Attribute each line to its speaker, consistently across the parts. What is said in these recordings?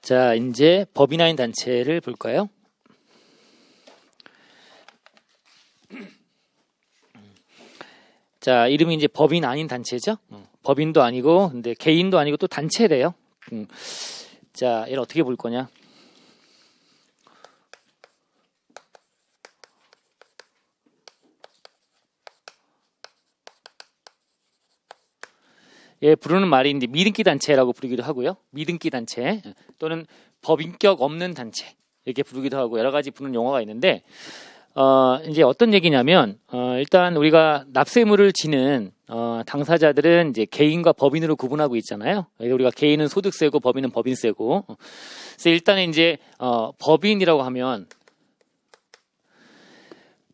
Speaker 1: 자, 이제 법인 아닌 단체를 볼까요? 자, 이름이 이제 법인 아닌 단체죠. 법인도 아니고, 근데 개인도 아니고 또 단체래요. 자, 얘를 어떻게 볼 거냐? 예, 부르는 말이 이제 미등기 단체라고 부르기도 하고요. 미등기 단체 또는 법인격 없는 단체 이렇게 부르기도 하고 여러 가지 부르는 용어가 있는데 이제 어떤 얘기냐면 일단 우리가 납세의무를 지는 당사자들은 이제 개인과 법인으로 구분하고 있잖아요. 우리가 개인은 소득세고 법인은 법인세고. 그래서 일단은 이제 법인이라고 하면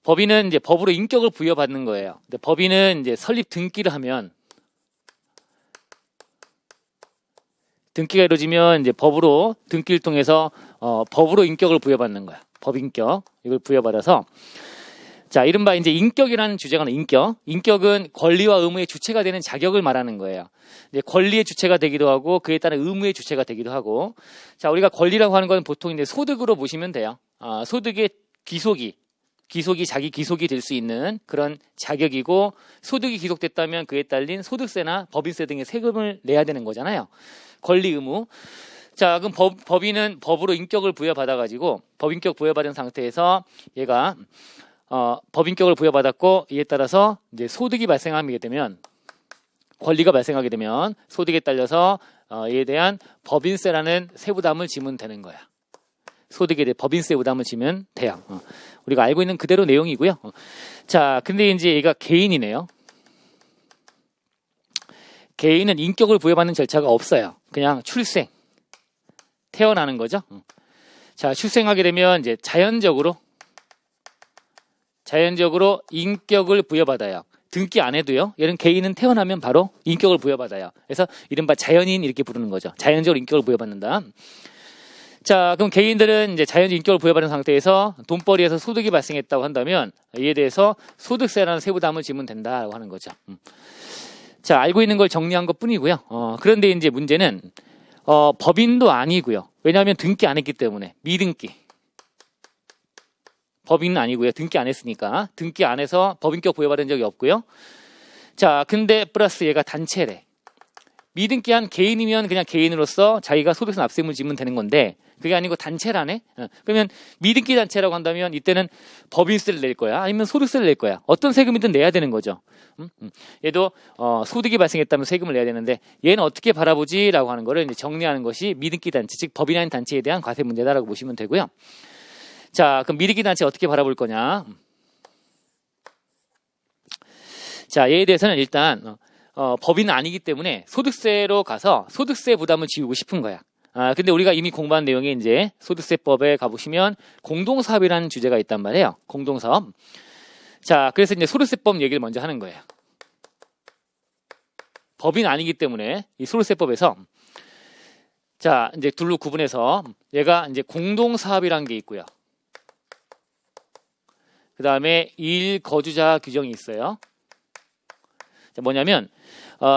Speaker 1: 법인은 이제 법으로 인격을 부여받는 거예요. 근데 법인은 이제 설립 등기를 하면 등기가 이루어지면 이제 법으로 등기를 통해서 법으로 인격을 부여받는 거야. 법인격 이걸 부여받아서 자 이른바 이제 인격이라는 주제가 인격. 인격은 권리와 의무의 주체가 되는 자격을 말하는 거예요. 이제 권리의 주체가 되기도 하고 그에 따른 의무의 주체가 되기도 하고 자 우리가 권리라고 하는 건 보통 이제 소득으로 보시면 돼요. 소득의 기속이 자기 기속이 될 수 있는 그런 자격이고 소득이 기속됐다면 그에 딸린 소득세나 법인세 등의 세금을 내야 되는 거잖아요. 권리 의무. 자, 그럼 법인은 법으로 인격을 부여받아가지고 법인격 부여받은 상태에서 얘가 법인격을 부여받았고 이에 따라서 이제 소득이 발생하게 되면 권리가 발생하게 되면 소득에 딸려서 이에 대한 법인세라는 세부담을 지면 되는 거야. 소득에 대해 법인세 부담을 지면 돼요. 우리가 알고 있는 그대로 내용이고요. 자, 근데 이제 얘가 개인이네요. 개인은 인격을 부여받는 절차가 없어요. 그냥 출생, 태어나는 거죠. 자, 출생하게 되면 이제 자연적으로 인격을 부여받아요. 등기 안 해도요. 얘는 개인은 태어나면 바로 인격을 부여받아요. 그래서 이른바 자연인 이렇게 부르는 거죠. 자연적으로 인격을 부여받는다. 자, 그럼 개인들은 이제 자연적 인격을 부여받은 상태에서 돈벌이에서 소득이 발생했다고 한다면 이에 대해서 소득세라는 세부담을 지면 된다고 하는 거죠. 자, 알고 있는 걸 정리한 것 뿐이고요. 그런데 이제 문제는 법인도 아니고요. 왜냐하면 등기 안 했기 때문에 미등기. 법인은 아니고요. 등기 안 했으니까 등기 안 해서 법인격 부여받은 적이 없고요. 자, 근데 플러스 얘가 단체래. 미등기한 개인이면 그냥 개인으로서 자기가 소득세 납세의무를 지면 되는 건데 그게 아니고 단체라네. 그러면 미등기 단체라고 한다면 이때는 법인세를 낼 거야 아니면 소득세를 낼 거야. 어떤 세금이든 내야 되는 거죠. 얘도 소득이 발생했다면 세금을 내야 되는데 얘는 어떻게 바라보지? 라고 하는 거를 이제 정리하는 것이 미등기 단체, 즉 법인 아닌 단체에 대한 과세 문제다라고 보시면 되고요. 자, 그럼 미등기 단체 어떻게 바라볼 거냐? 자, 얘에 대해서는 일단 법인은 아니기 때문에 소득세로 가서 소득세 부담을 지우고 싶은 거야. 근데 우리가 이미 공부한 내용이 이제 소득세법에 가보시면 공동사업이라는 주제가 있단 말이에요. 공동사업. 자, 그래서 이제 소득세법 얘기를 먼저 하는 거예요. 법인 아니기 때문에 이 소득세법에서 자, 이제 둘로 구분해서 얘가 이제 공동사업이라는 게 있고요. 그 다음에 일거주자 규정이 있어요. 자, 뭐냐면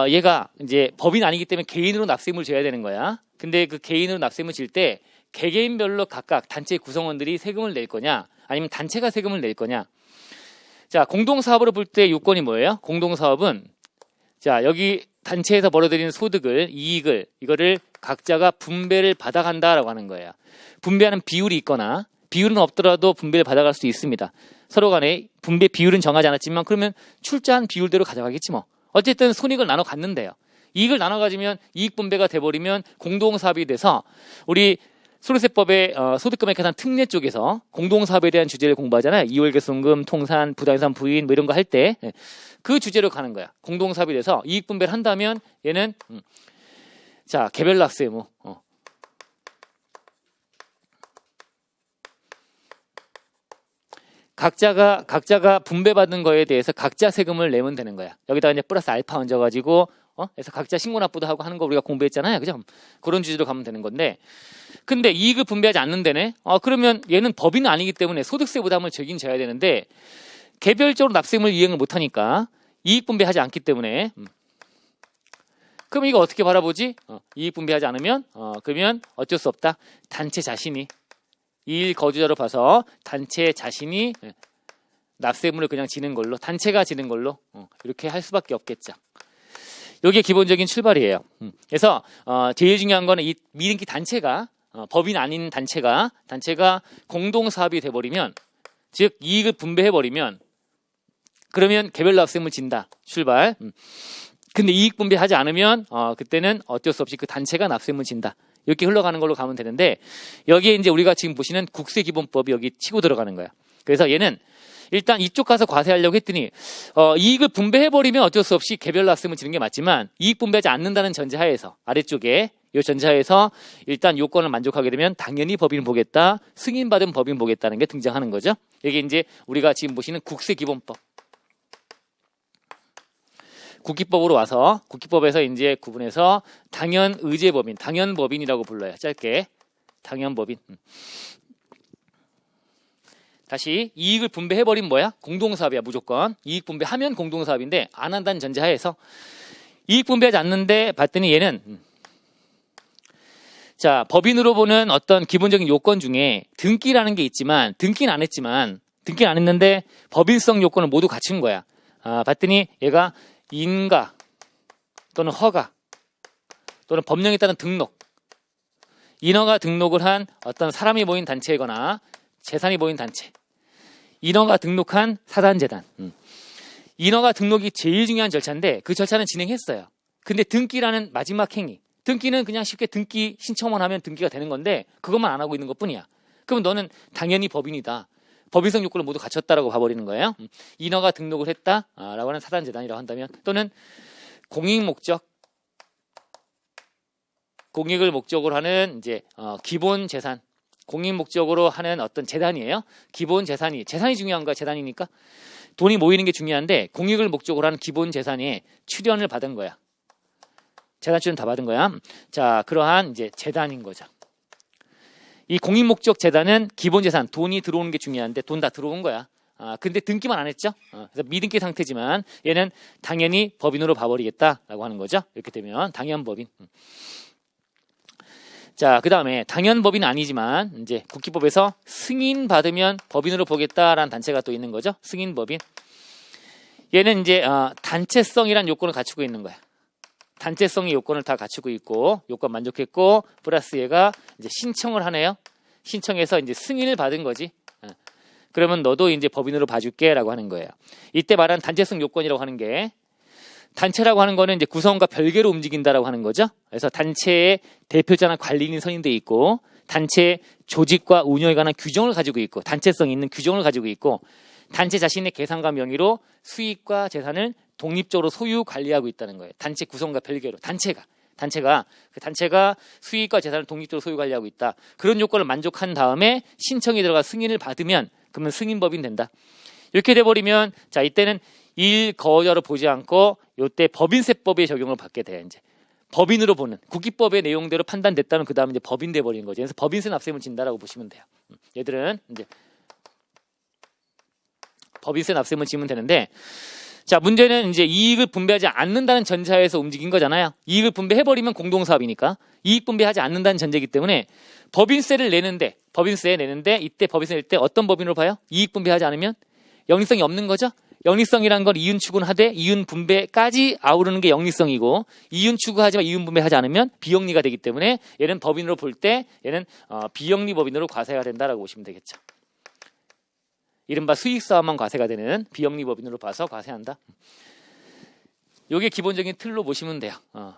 Speaker 1: 얘가 이제 법인 아니기 때문에 개인으로 납세의무를 져야 되는 거야. 근데 그 개인으로 납세의무를 질 때 개개인별로 각각 단체 구성원들이 세금을 낼 거냐 아니면 단체가 세금을 낼 거냐. 자, 공동사업으로 볼 때 요건이 뭐예요? 공동사업은 자 여기 단체에서 벌어들이는 소득을 이익을 이거를 각자가 분배를 받아간다라고 하는 거예요. 분배하는 비율이 있거나 비율은 없더라도 분배를 받아갈 수 있습니다. 서로 간에 분배 비율은 정하지 않았지만 그러면 출자한 비율대로 가져가겠지 뭐. 어쨌든 손익을 나눠 갔는데요. 이익을 나눠 가지면 이익 분배가 돼버리면 공동사업이 돼서 우리 소득세법의 소득금액 계산 특례 쪽에서 공동사업에 대한 주제를 공부하잖아요. 이월계손금, 통산, 부당이산 부인 뭐 이런 거 할 때 그 주제로 가는 거야. 공동사업이 돼서 이익 분배를 한다면 얘는 자 개별 납세의무 각자가 분배받은 거에 대해서 각자 세금을 내면 되는 거야. 여기다가 이제 플러스 알파 얹어가지고 그래서 각자 신고납부도 하고 하는 거 우리가 공부했잖아요. 그죠? 그런 주제로 가면 되는 건데 근데 이익을 분배하지 않는 데네. 그러면 얘는 법인은 아니기 때문에 소득세 부담을 져긴 져야 되는데 개별적으로 납세의무를 이행을 못하니까 이익 분배하지 않기 때문에 그럼 이거 어떻게 바라보지? 이익 분배하지 않으면 그러면 어쩔 수 없다. 단체 자신이 이익 거주자로 봐서 단체 자신이 납세물을 그냥 지는 걸로, 단체가 지는 걸로 이렇게 할 수밖에 없겠죠. 이게 기본적인 출발이에요. 그래서 제일 중요한 거는 이 미등기 단체가 법인 아닌 단체가 공동 사업이 돼버리면, 즉 이익을 분배해버리면, 그러면 개별 납세물 진다. 출발. 근데 이익 분배하지 않으면 그때는 어쩔 수 없이 그 단체가 납세물 진다. 이렇게 흘러가는 걸로 가면 되는데, 여기에 이제 우리가 지금 보시는 국세기본법이 여기 치고 들어가는 거야. 그래서 얘는 일단 이쪽 가서 과세하려고 했더니 이익을 분배해버리면 어쩔 수 없이 개별 납세물 지는 게 맞지만, 이익 분배하지 않는다는 전제하에서, 아래쪽에 이 전제하에서 일단 요건을 만족하게 되면 당연히 법인 보겠다, 승인받은 법인 보겠다는 게 등장하는 거죠. 이게 이제 우리가 지금 보시는 국세기본법. 국기법으로 와서 국기법에서 이제 구분해서 당연의제법인, 당연법인이라고 불러요. 짧게 당연법인. 다시 이익을 분배해버린 뭐야? 공동사업이야. 무조건 이익 분배하면 공동사업인데 안 한다는 전제하에서 이익 분배하지 않는데 봤더니 얘는 자, 법인으로 보는 어떤 기본적인 요건 중에 등기라는 게 있지만, 등기는 안 했는데 법인성 요건을 모두 갖춘 거야. 봤더니 얘가 인가 또는 허가 또는 법령에 따른 등록, 인허가 등록을 한 어떤 사람이 모인 단체이거나 재산이 모인 단체, 인허가 등록한 사단재단. 인허가 등록이 제일 중요한 절차인데 그 절차는 진행했어요. 근데 등기라는 마지막 행위, 등기는 그냥 쉽게 등기 신청만 하면 등기가 되는 건데 그것만 안 하고 있는 것뿐이야. 그러면 너는 당연히 법인이다, 법인성 요건을 모두 갖췄다라고 봐버리는 거예요. 인허가 등록을 했다라고 하는 사단재단이라고 한다면, 또는 공익을 목적으로 하는 이제 기본 재산, 공익 목적으로 하는 어떤 재단이에요. 기본 재산이 중요한가? 재단이니까 돈이 모이는 게 중요한데 공익을 목적으로 하는 기본 재산에 출연을 받은 거야. 재단 출연 다 받은 거야. 자, 그러한 이제 재단인 거죠. 이 공익 목적 재단은 기본 재산, 돈이 들어오는 게 중요한데 돈 다 들어온 거야. 근데 등기만 안 했죠. 그래서 미등기 상태지만 얘는 당연히 법인으로 봐버리겠다라고 하는 거죠. 이렇게 되면 당연법인. 자, 그 다음에 당연법인은 아니지만 이제 국기법에서 승인 받으면 법인으로 보겠다라는 단체가 또 있는 거죠. 승인법인. 얘는 이제 단체성이란 요건을 갖추고 있는 거야. 단체성의 요건을 다 갖추고 있고, 요건 만족했고, 플러스 얘가 이제 신청을 하네요. 신청해서 이제 승인을 받은 거지. 그러면 너도 이제 법인으로 봐줄게라고 하는 거예요. 이때 말한 단체성 요건이라고 하는 게, 단체라고 하는 거는 이제 구성원과 별개로 움직인다라고 하는 거죠. 그래서 단체의 대표자나 관리인이 선임돼 있고, 단체 조직과 운영에 관한 규정을 가지고 있고, 단체성 있는 규정을 가지고 있고, 단체 자신의 계산과 명의로 수익과 재산을 독립적으로 소유 관리하고 있다는 거예요. 단체 구성과 별개로 단체가 수익과 재산을 독립적으로 소유 관리하고 있다. 그런 요건을 만족한 다음에 신청이 들어가 승인을 받으면 그러면 승인법인 된다. 이렇게 돼버리면 자, 이때는 일거주자로 보지 않고 요때 법인세법의 적용을 받게 돼. 이제 법인으로 보는 국기법의 내용대로 판단됐다면 그 다음에 이제 법인 돼 버리는 거죠. 그래서 법인세 납세물 진다라고 보시면 돼요. 얘들은 이제 법인세 납세물 지면 되는데, 자, 문제는 이제 이익을 분배하지 않는다는 전제하에서 움직인 거잖아요. 이익을 분배해버리면 공동사업이니까 이익 분배하지 않는다는 전제이기 때문에 법인세 내는데 이때 법인세 낼 때 어떤 법인으로 봐요? 이익 분배하지 않으면 영리성이 없는 거죠. 영리성이라는 건 이윤 추구하되 이윤 분배까지 아우르는 게 영리성이고, 이윤 추구하지만 이윤 분배하지 않으면 비영리가 되기 때문에 얘는 법인으로 볼 때 얘는 비영리 법인으로 과세가 된다라고 보시면 되겠죠. 이른바 수익사업만 과세가 되는 비영리 법인으로 봐서 과세한다. 요게 기본적인 틀로 보시면 돼요.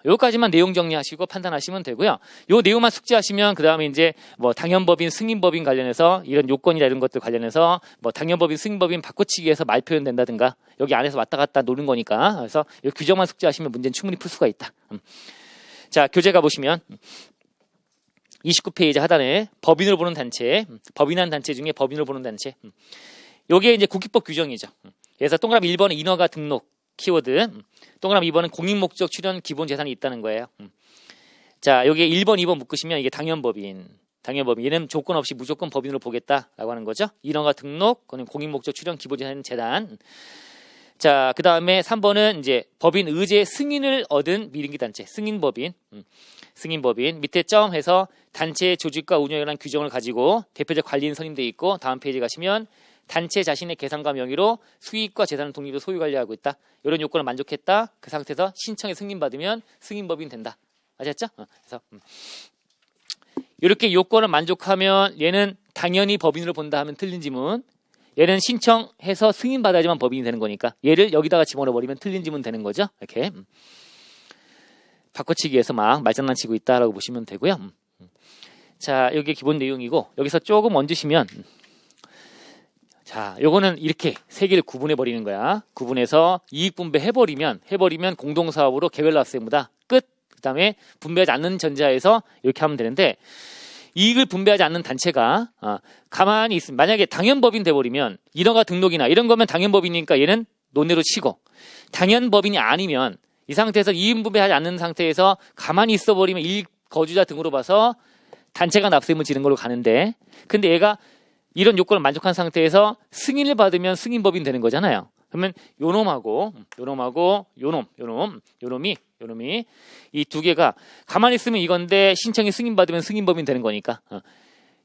Speaker 1: 요까지만 내용 정리하시고 판단하시면 되고요. 요 내용만 숙지하시면 그 다음에 이제 뭐 당연법인, 승인법인 관련해서 이런 요건이나 이런 것들 관련해서 뭐 당연법인, 승인법인 바꿔치기해서 말 표현 된다든가 여기 안에서 왔다 갔다 노는 거니까, 그래서 요 규정만 숙지하시면 문제는 충분히 풀 수가 있다. 자, 교재 가보시면 29페이지 하단에 법인으로 보는 단체, 법인한 단체 중에 법인으로 보는 단체. 요게 이제 국기법 규정이죠. 그래서 동그라미 1번은 인허가 등록 키워드, 동그라미 2번은 공익목적 출연 기본 재산이 있다는 거예요. 자, 여기에 1번, 2번 묶으시면 이게 당연법인. 얘는 조건 없이 무조건 법인으로 보겠다라고 하는 거죠. 인허가 등록, 그건 공익목적 출연 기본 재산 재단. 자, 그 다음에 3번은 이제 법인 의제 승인을 얻은 미등기 단체, 승인법인. 승인법인. 밑에 점 해서 단체의 조직과 운영에 관한 규정을 가지고 대표적 관리인 선임되어 있고, 다음 페이지 가시면 단체 자신의 계산과 명의로 수익과 재산을 독립으로 소유 관리하고 있다. 이런 요건을 만족했다. 그 상태에서 신청에 승인받으면 승인법인 된다. 아셨죠? 그래서 이렇게 요건을 만족하면 얘는 당연히 법인으로 본다 하면 틀린 지문. 얘는 신청해서 승인받아야지만 법인이 되는 거니까 얘를 여기다가 집어넣어버리면 틀린 지문 되는 거죠. 이렇게 바꿔치기해서 막 말장난치고 있다라고 보시면 되고요. 자, 여기 기본 내용이고 여기서 조금 얹으시면 자, 요거는 이렇게 세 개를 구분해 버리는 거야. 구분해서 이익 분배 해버리면 공동사업으로 개별 납세의무다. 끝. 그다음에 분배하지 않는 전자에서 이렇게 하면 되는데 이익을 분배하지 않는 단체가 가만히 있으면 만약에 당연법인 돼버리면 인허가 등록이나 이런 거면 당연법인이니까 얘는 논외로 치고 당연법인이 아니면 이 상태에서 이익 분배하지 않는 상태에서 가만히 있어버리면 이익 거주자 등으로 봐서 단체가 납세의무 지는 걸로 가는데 근데 얘가 이런 요건을 만족한 상태에서 승인을 받으면 승인법인 되는 거잖아요. 그러면 요놈이 이 두 개가 가만히 있으면 이건데 신청이 승인받으면 승인법인 되는 거니까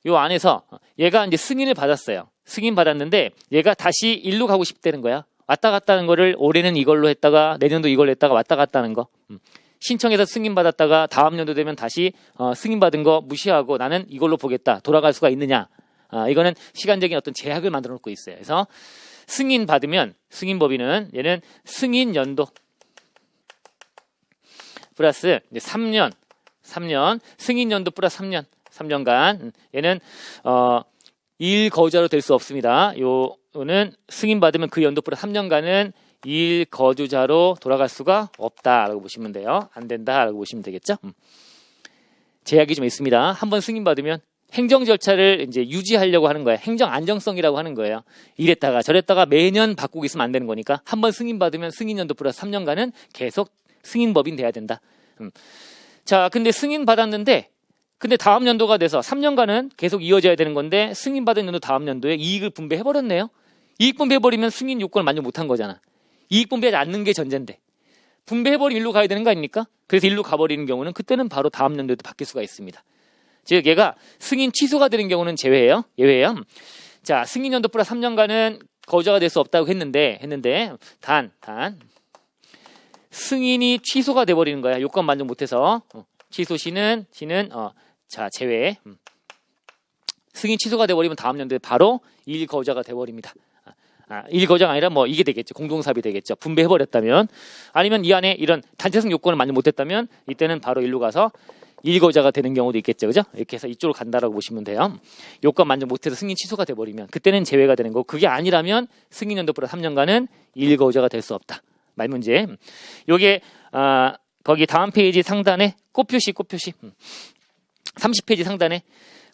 Speaker 1: 요 안에서 얘가 이제 승인을 받았어요. 승인 받았는데 얘가 다시 일로 가고 싶다는 거야. 왔다 갔다 하는 거를 올해는 이걸로 했다가 내년도 이걸로 했다가 왔다 갔다 하는 거. 신청해서 승인받았다가 다음 연도 되면 다시 승인받은 거 무시하고 나는 이걸로 보겠다. 돌아갈 수가 있느냐. 이거는 시간적인 어떤 제약을 만들어 놓고 있어요. 그래서 승인 받으면 승인법인은 얘는 승인 연도 플러스 이제 3년 승인 연도 플러스 3년간 얘는 일 거주자로 될 수 없습니다. 요는 승인 받으면 그 연도 플러스 3년간은 일 거주자로 돌아갈 수가 없다라고 보시면 돼요. 안 된다라고 보시면 되겠죠. 제약이 좀 있습니다. 한번 승인 받으면 행정 절차를 이제 유지하려고 하는 거예요. 행정 안정성이라고 하는 거예요. 이랬다가 저랬다가 매년 바꾸고 있으면 안 되는 거니까 한번 승인받으면 승인연도 플러스 3년간은 계속 승인법인 돼야 된다. 자, 근데 승인받았는데 근데 다음 연도가 돼서 3년간은 계속 이어져야 되는 건데 승인받은 연도 다음 연도에 이익을 분배해버렸네요. 이익 분배해버리면 승인 요건을 만족 못한 거잖아. 이익 분배하지 않는 게 전제인데 분배해버리면 일로 가야 되는 거 아닙니까? 그래서 일로 가버리는 경우는 그때는 바로 다음 연도에도 바뀔 수가 있습니다. 즉 얘가 승인 취소가 되는 경우는 예외예요. 자, 승인 연도 플러스 3년간은 거주자가 될 수 없다고 했는데 단 승인이 취소가 돼 버리는 거야. 요건 만족 못해서 취소 시는 자, 제외. 승인 취소가 돼 버리면 다음 연도에 바로 일 거주자가 돼 버립니다. 일 거주자가 아니라 뭐 이게 되겠죠. 공동사업이 되겠죠. 분배해 버렸다면 아니면 이 안에 이런 단체성 요건을 만족 못했다면 이때는 바로 일로 가서 일거자가 되는 경우도 있겠죠. 그죠? 이렇게 해서 이쪽으로 간다라고 보시면 돼요. 요건 만족 못해서 승인 취소가 돼버리면 그때는 제외가 되는 거고 그게 아니라면 승인 연도 플러스 3년간은 일거자가 될 수 없다. 말 문제. 요게 거기 다음 페이지 상단에 꽃표시 30페이지 상단에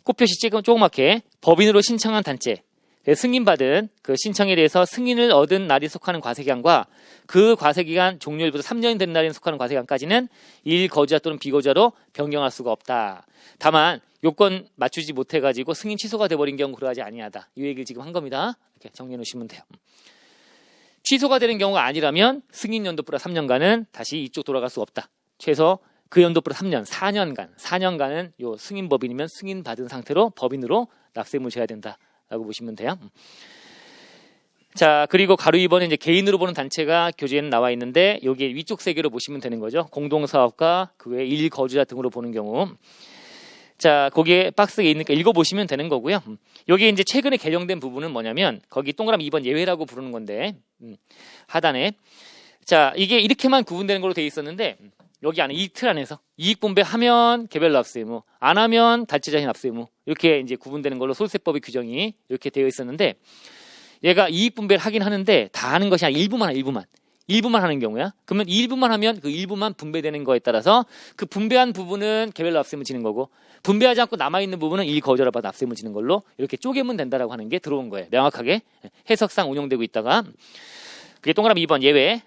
Speaker 1: 꽃표시 조그맣게 법인으로 신청한 단체 승인받은 그 신청에 대해서 승인을 얻은 날이 속하는 과세기간과 그 과세기간 종료일부터 3년이 된 날에 속하는 과세기간까지는 일 거주자 또는 비거주자로 변경할 수가 없다. 다만 요건 맞추지 못해가지고 승인 취소가 돼버린 경우 그러하지 아니하다. 이 얘기를 지금 한 겁니다. 이렇게 정리해 놓으시면 돼요. 취소가 되는 경우가 아니라면 승인 연도 플러스 3년간은 다시 이쪽 돌아갈 수 없다. 최소 그 연도 플러스 4년간은 요 승인법인이면 승인받은 상태로 법인으로 납세의무 져야 된다. 라고 보시면 돼요. 자, 그리고 가로 2번은 이제 개인으로 보는 단체가 교재에는 나와 있는데 여기 위쪽 세 개로 보시면 되는 거죠. 공동사업과 그 외 일 거주자 등으로 보는 경우. 자, 거기에 박스에 있으니까 읽어보시면 되는 거고요. 여기 이제 최근에 개정된 부분은 뭐냐면 거기 동그라미 2번 예외라고 부르는 건데 하단에 자, 이게 이렇게만 구분되는 걸로 되어 있었는데 여기 안에 이 틀 안에서 이익 분배하면 개별 납세의무, 안 하면 단체 자신 납세의무 이렇게 이제 구분되는 걸로 소득세법의 규정이 이렇게 되어 있었는데 얘가 이익 분배를 하긴 하는데 다 하는 것이 아니라 일부만 하는 경우야. 그러면 일부만 하면 그 일부만 분배되는 거에 따라서 그 분배한 부분은 개별 납세의무 지는 거고 분배하지 않고 남아있는 부분은 일 거주자로 받아 납세의무 지는 걸로 이렇게 쪼개면 된다라고 하는 게 들어온 거예요. 명확하게 해석상 운용되고 있다가 그게 동그라미 2번 예외.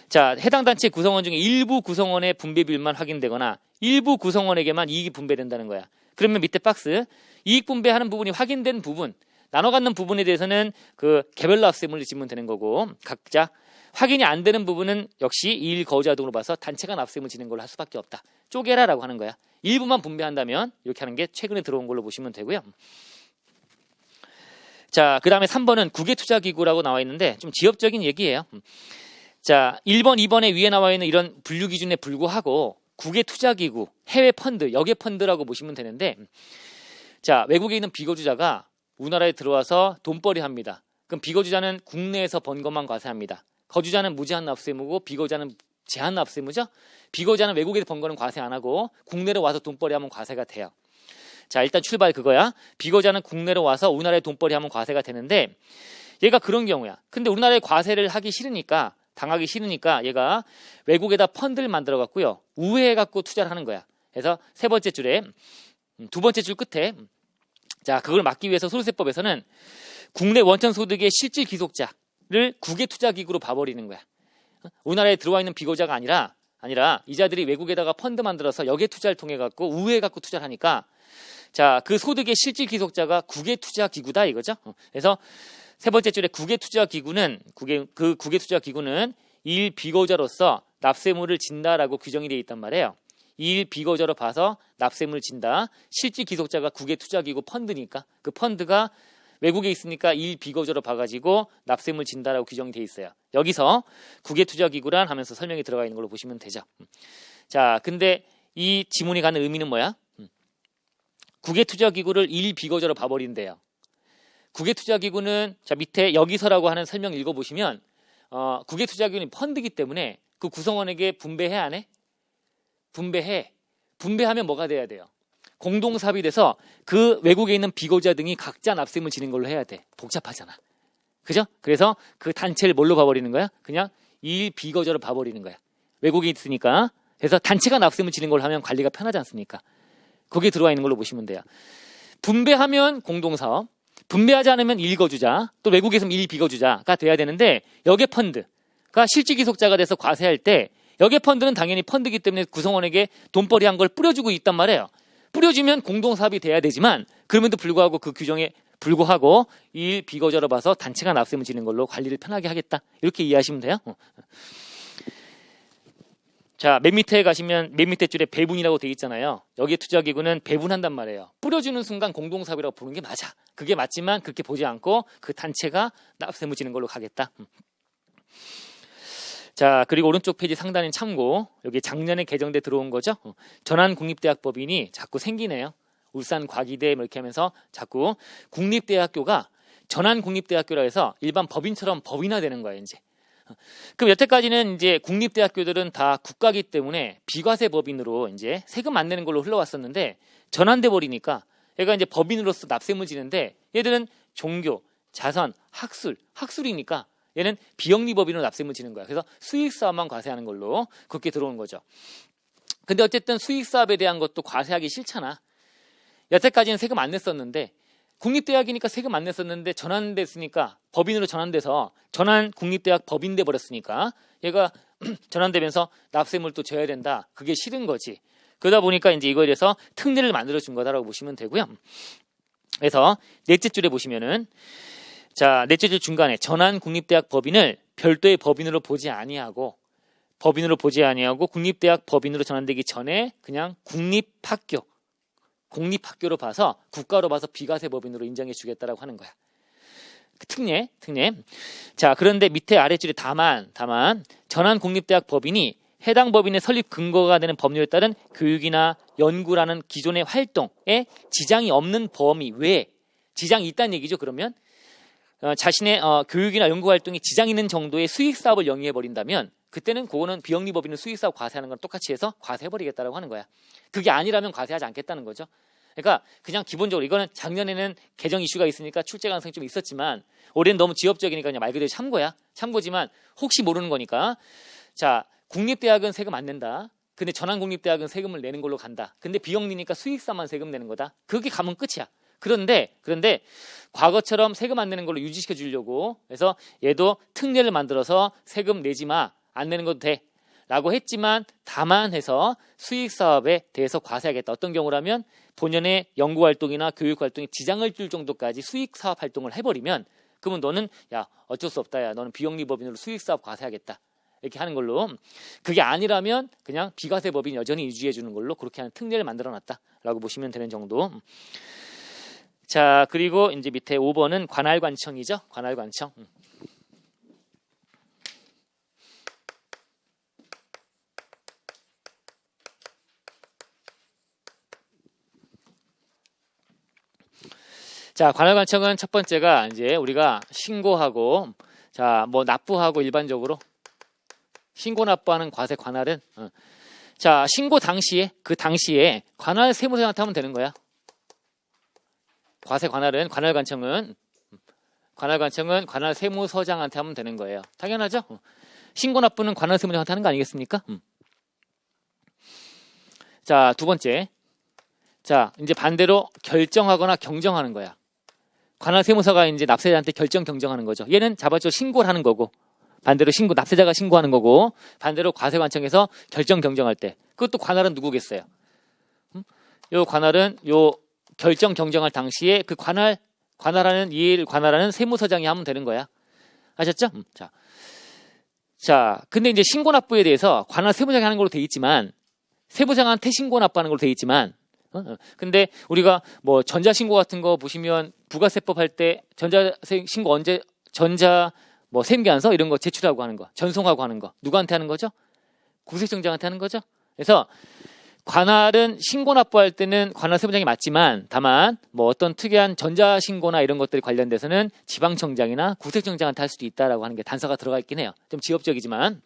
Speaker 1: 자, 해당 단체 구성원 중에 일부 구성원의 분배 비율만 확인되거나 일부 구성원에게만 이익이 분배된다는 거야. 그러면 밑에 박스 이익 분배하는 부분이 확인된 부분 나눠 갖는 부분에 대해서는 그 개별 납세의무를 지면 되는 거고 각자 확인이 안 되는 부분은 역시 이일 거주자 등으로 봐서 단체가 납세금을 지는 걸로 할 수밖에 없다. 쪼개라라고 하는 거야. 일부만 분배한다면 이렇게 하는 게 최근에 들어온 걸로 보시면 되고요. 자, 그 다음에 3번은 국외투자기구라고 나와 있는데 좀 지엽적인 얘기예요. 자, 1번, 2번에 위에 나와 있는 이런 분류 기준에 불구하고 국외투자기구, 해외 펀드, 역외 펀드라고 보시면 되는데, 자, 외국에 있는 비거주자가 우리나라에 들어와서 돈벌이 합니다. 그럼 비거주자는 국내에서 번 것만 과세합니다. 거주자는 무제한 납세무고 비거주자는 제한 납세무죠. 비거주자는 외국에서 번 거는 과세 안 하고 국내로 와서 돈벌이 하면 과세가 돼요. 자, 일단 출발 그거야. 비거주자는 국내로 와서 우리나라에 돈벌이 하면 과세가 되는데 얘가 그런 경우야. 근데 우리나라에 과세를 하기 싫으니까, 당하기 싫으니까 얘가 외국에다 펀드를 만들어 갖고요, 우회해 갖고 투자를 하는 거야. 그래서 세 번째 줄에, 두 번째 줄 끝에, 자, 그걸 막기 위해서 소득세법에서는 국내 원천 소득의 실질 귀속자를 국외투자기구로 봐버리는 거야. 우리나라에 들어와 있는 비거주자가 아니라 이자들이 외국에다가 펀드 만들어서 역외 투자를 통해 갖고 우회해 갖고 투자를 하니까, 자, 그 소득의 실질 귀속자가 국외투자기구다 이거죠. 그래서 세 번째 줄에 국외투자기구는 그 국외투자기구는 이일 비거주자로서 납세물을 진다라고 규정이 되어 있단 말이에요. 이일 비거주자로 봐서 납세물을 진다. 실질 귀속자가 국외투자기구 펀드니까 그 펀드가 외국에 있으니까 이일 비거주자로 봐가지고 납세물 진다라고 규정이 되어 있어요. 여기서 국외투자기구란 하면서 설명이 들어가 있는 걸로 보시면 되죠. 자, 근데 이 지문이 갖는 의미는 뭐야? 국외투자기구를 이일 비거주자로 봐버린대요. 국외투자기구는, 자, 밑에 여기서라고 하는 설명 읽어보시면 국외투자기구는 펀드이기 때문에 그 구성원에게 분배해 안 해? 분배해. 분배하면 뭐가 돼야 돼요? 공동사업이 돼서 그 외국에 있는 비거주자 등이 각자 납세물 지는 걸로 해야 돼. 복잡하잖아. 그죠? 그래서 그 단체를 뭘로 봐버리는 거야? 그냥 이일 비거주자로 봐버리는 거야. 외국에 있으니까. 그래서 단체가 납세물 지는 걸로 하면 관리가 편하지 않습니까? 거기에 들어와 있는 걸로 보시면 돼요. 분배하면 공동사업, 분배하지 않으면 일거주자, 또 외국에 있으면 일비거주자가 돼야 되는데, 역외 펀드가 실질귀속자가 돼서 과세할 때 역외 펀드는 당연히 펀드이기 때문에 구성원에게 돈벌이 한 걸 뿌려주고 있단 말이에요. 뿌려주면 공동사업이 돼야 되지만 그럼에도 불구하고 그 규정에 불구하고 일비거주자로 봐서 단체가 납세물 지는 걸로 관리를 편하게 하겠다. 이렇게 이해하시면 돼요. 자, 맨 밑에 가시면 맨 밑에 줄에 배분이라고 되어 있잖아요. 여기에 투자기구는 배분한단 말이에요. 뿌려주는 순간 공동사업이라고 보는 게 맞아. 그게 맞지만 그렇게 보지 않고 그 단체가 납세물 지는 걸로 가겠다. 자, 그리고 오른쪽 페이지 상단인 참고, 여기 작년에 개정돼 들어온 거죠. 전환국립대학법인이 자꾸 생기네요. 울산 과기대 이렇게 하면서 자꾸 국립대학교가 전환국립대학교라 해서 일반 법인처럼 법인화되는 거예요, 이제. 그럼 여태까지는 이제 국립대학교들은 다 국가기 때문에 비과세 법인으로 이제 세금 안 내는 걸로 흘러왔었는데, 전환돼 버리니까 얘가 이제 법인으로서 납세물 지는데, 얘들은 종교, 자선, 학술이니까 얘는 비영리법인으로 납세물 지는 거야. 그래서 수익사업만 과세하는 걸로 그렇게 들어오는 거죠. 근데 어쨌든 수익사업에 대한 것도 과세하기 싫잖아. 여태까지는 세금 안 냈었는데, 국립대학이니까 세금 안 냈었는데 전환됐으니까, 법인으로 전환돼서 전환국립대학 법인 돼 버렸으니까 얘가 전환되면서 납세물 또 져야 된다. 그게 싫은 거지. 그러다 보니까 이제 이거에 대해서 특례를 만들어 준 거다라고 보시면 되고요. 그래서 넷째 줄에 보시면은, 자, 넷째 줄 중간에 전환국립대학 법인을 별도의 법인으로 보지 아니하고 국립대학 법인으로 전환되기 전에 그냥 공립학교로 봐서, 국가로 봐서 비과세 법인으로 인정해 주겠다라고 하는 거야. 특례. 자, 그런데 밑에 아래줄에 다만 전환국립대학 법인이 해당 법인의 설립 근거가 되는 법률에 따른 교육이나 연구라는 기존의 활동에 지장이 없는 범위 외에, 지장이 있다는 얘기죠. 그러면 자신의 교육이나 연구 활동에 지장 있는 정도의 수익 사업을 영위해 버린다면, 그때는 그거는 비영리법인은 수익 사업 과세하는 건 똑같이 해서 과세해 버리겠다라고 하는 거야. 그게 아니라면 과세하지 않겠다는 거죠. 그러니까 그냥 기본적으로 이거는 작년에는 개정 이슈가 있으니까 출제 가능성이 좀 있었지만, 올해는 너무 지엽적이니까 그냥 말 그대로 참고지만 혹시 모르는 거니까. 자, 국립대학은 세금 안 낸다. 근데 전환국립대학은 세금을 내는 걸로 간다. 근데 비영리니까 수익사만 세금 내는 거다. 그렇게 가면 끝이야. 그런데 과거처럼 세금 안 내는 걸로 유지시켜 주려고 해서 얘도 특례를 만들어서 세금 내지 마, 안 내는 것도 돼 라고 했지만, 다만 해서 수익사업에 대해서 과세하겠다. 어떤 경우라면 본연의 연구활동이나 교육활동에 지장을 줄 정도까지 수익사업 활동을 해버리면 그러면 너는 야 어쩔 수 없다. 야 너는 비영리법인으로 수익사업 과세하겠다. 이렇게 하는 걸로. 그게 아니라면 그냥 비과세법인 여전히 유지해 주는 걸로 그렇게 하는 특례를 만들어놨다라고 보시면 되는 정도. 자, 그리고 이제 밑에 5번은 관할관청이죠. 관할관청. 자, 관할관청은 첫 번째가 이제 우리가 신고하고, 자, 뭐 납부하고 일반적으로 신고 납부하는 과세 관할은, 자, 신고 당시에 그 당시에 관할 세무서한테 하면 되는 거야. 과세 관할은 관할 세무서장한테 하면 되는 거예요. 당연하죠? 신고 납부는 관할 세무서장한테 하는 거 아니겠습니까? 자, 두 번째. 자, 이제 반대로 결정하거나 경정하는 거야. 관할 세무서가 이제 납세자한테 결정 경정하는 거죠. 얘는 자발적으로 신고를 하는 거고, 반대로 납세자가 신고하는 거고, 반대로 과세관청에서 결정 경정할 때, 그것도 관할은 누구겠어요? 요 관할은 요 결정 경정할 당시에 그 관할하는 세무서장이 하면 되는 거야. 아셨죠? 자, 근데 이제 신고 납부에 대해서 관할 세무장이 하는 걸로 돼 있지만, 세무장한테 신고 납부하는 걸로 돼 있지만, 근데 우리가 뭐 전자신고 같은 거 보시면 부가세법 할 때 전자신고 뭐 세무계산서 이런 거 제출하고 하는 거, 전송하고 하는 거 누구한테 하는 거죠? 국세청장한테 하는 거죠. 그래서 관할은 신고 납부할 때는 관할 세무장이 맞지만 다만 뭐 어떤 특이한 전자신고나 이런 것들이 관련돼서는 지방청장이나 국세청장한테 할 수도 있다라고 하는 게 단서가 들어가 있긴 해요. 좀 지엽적이지만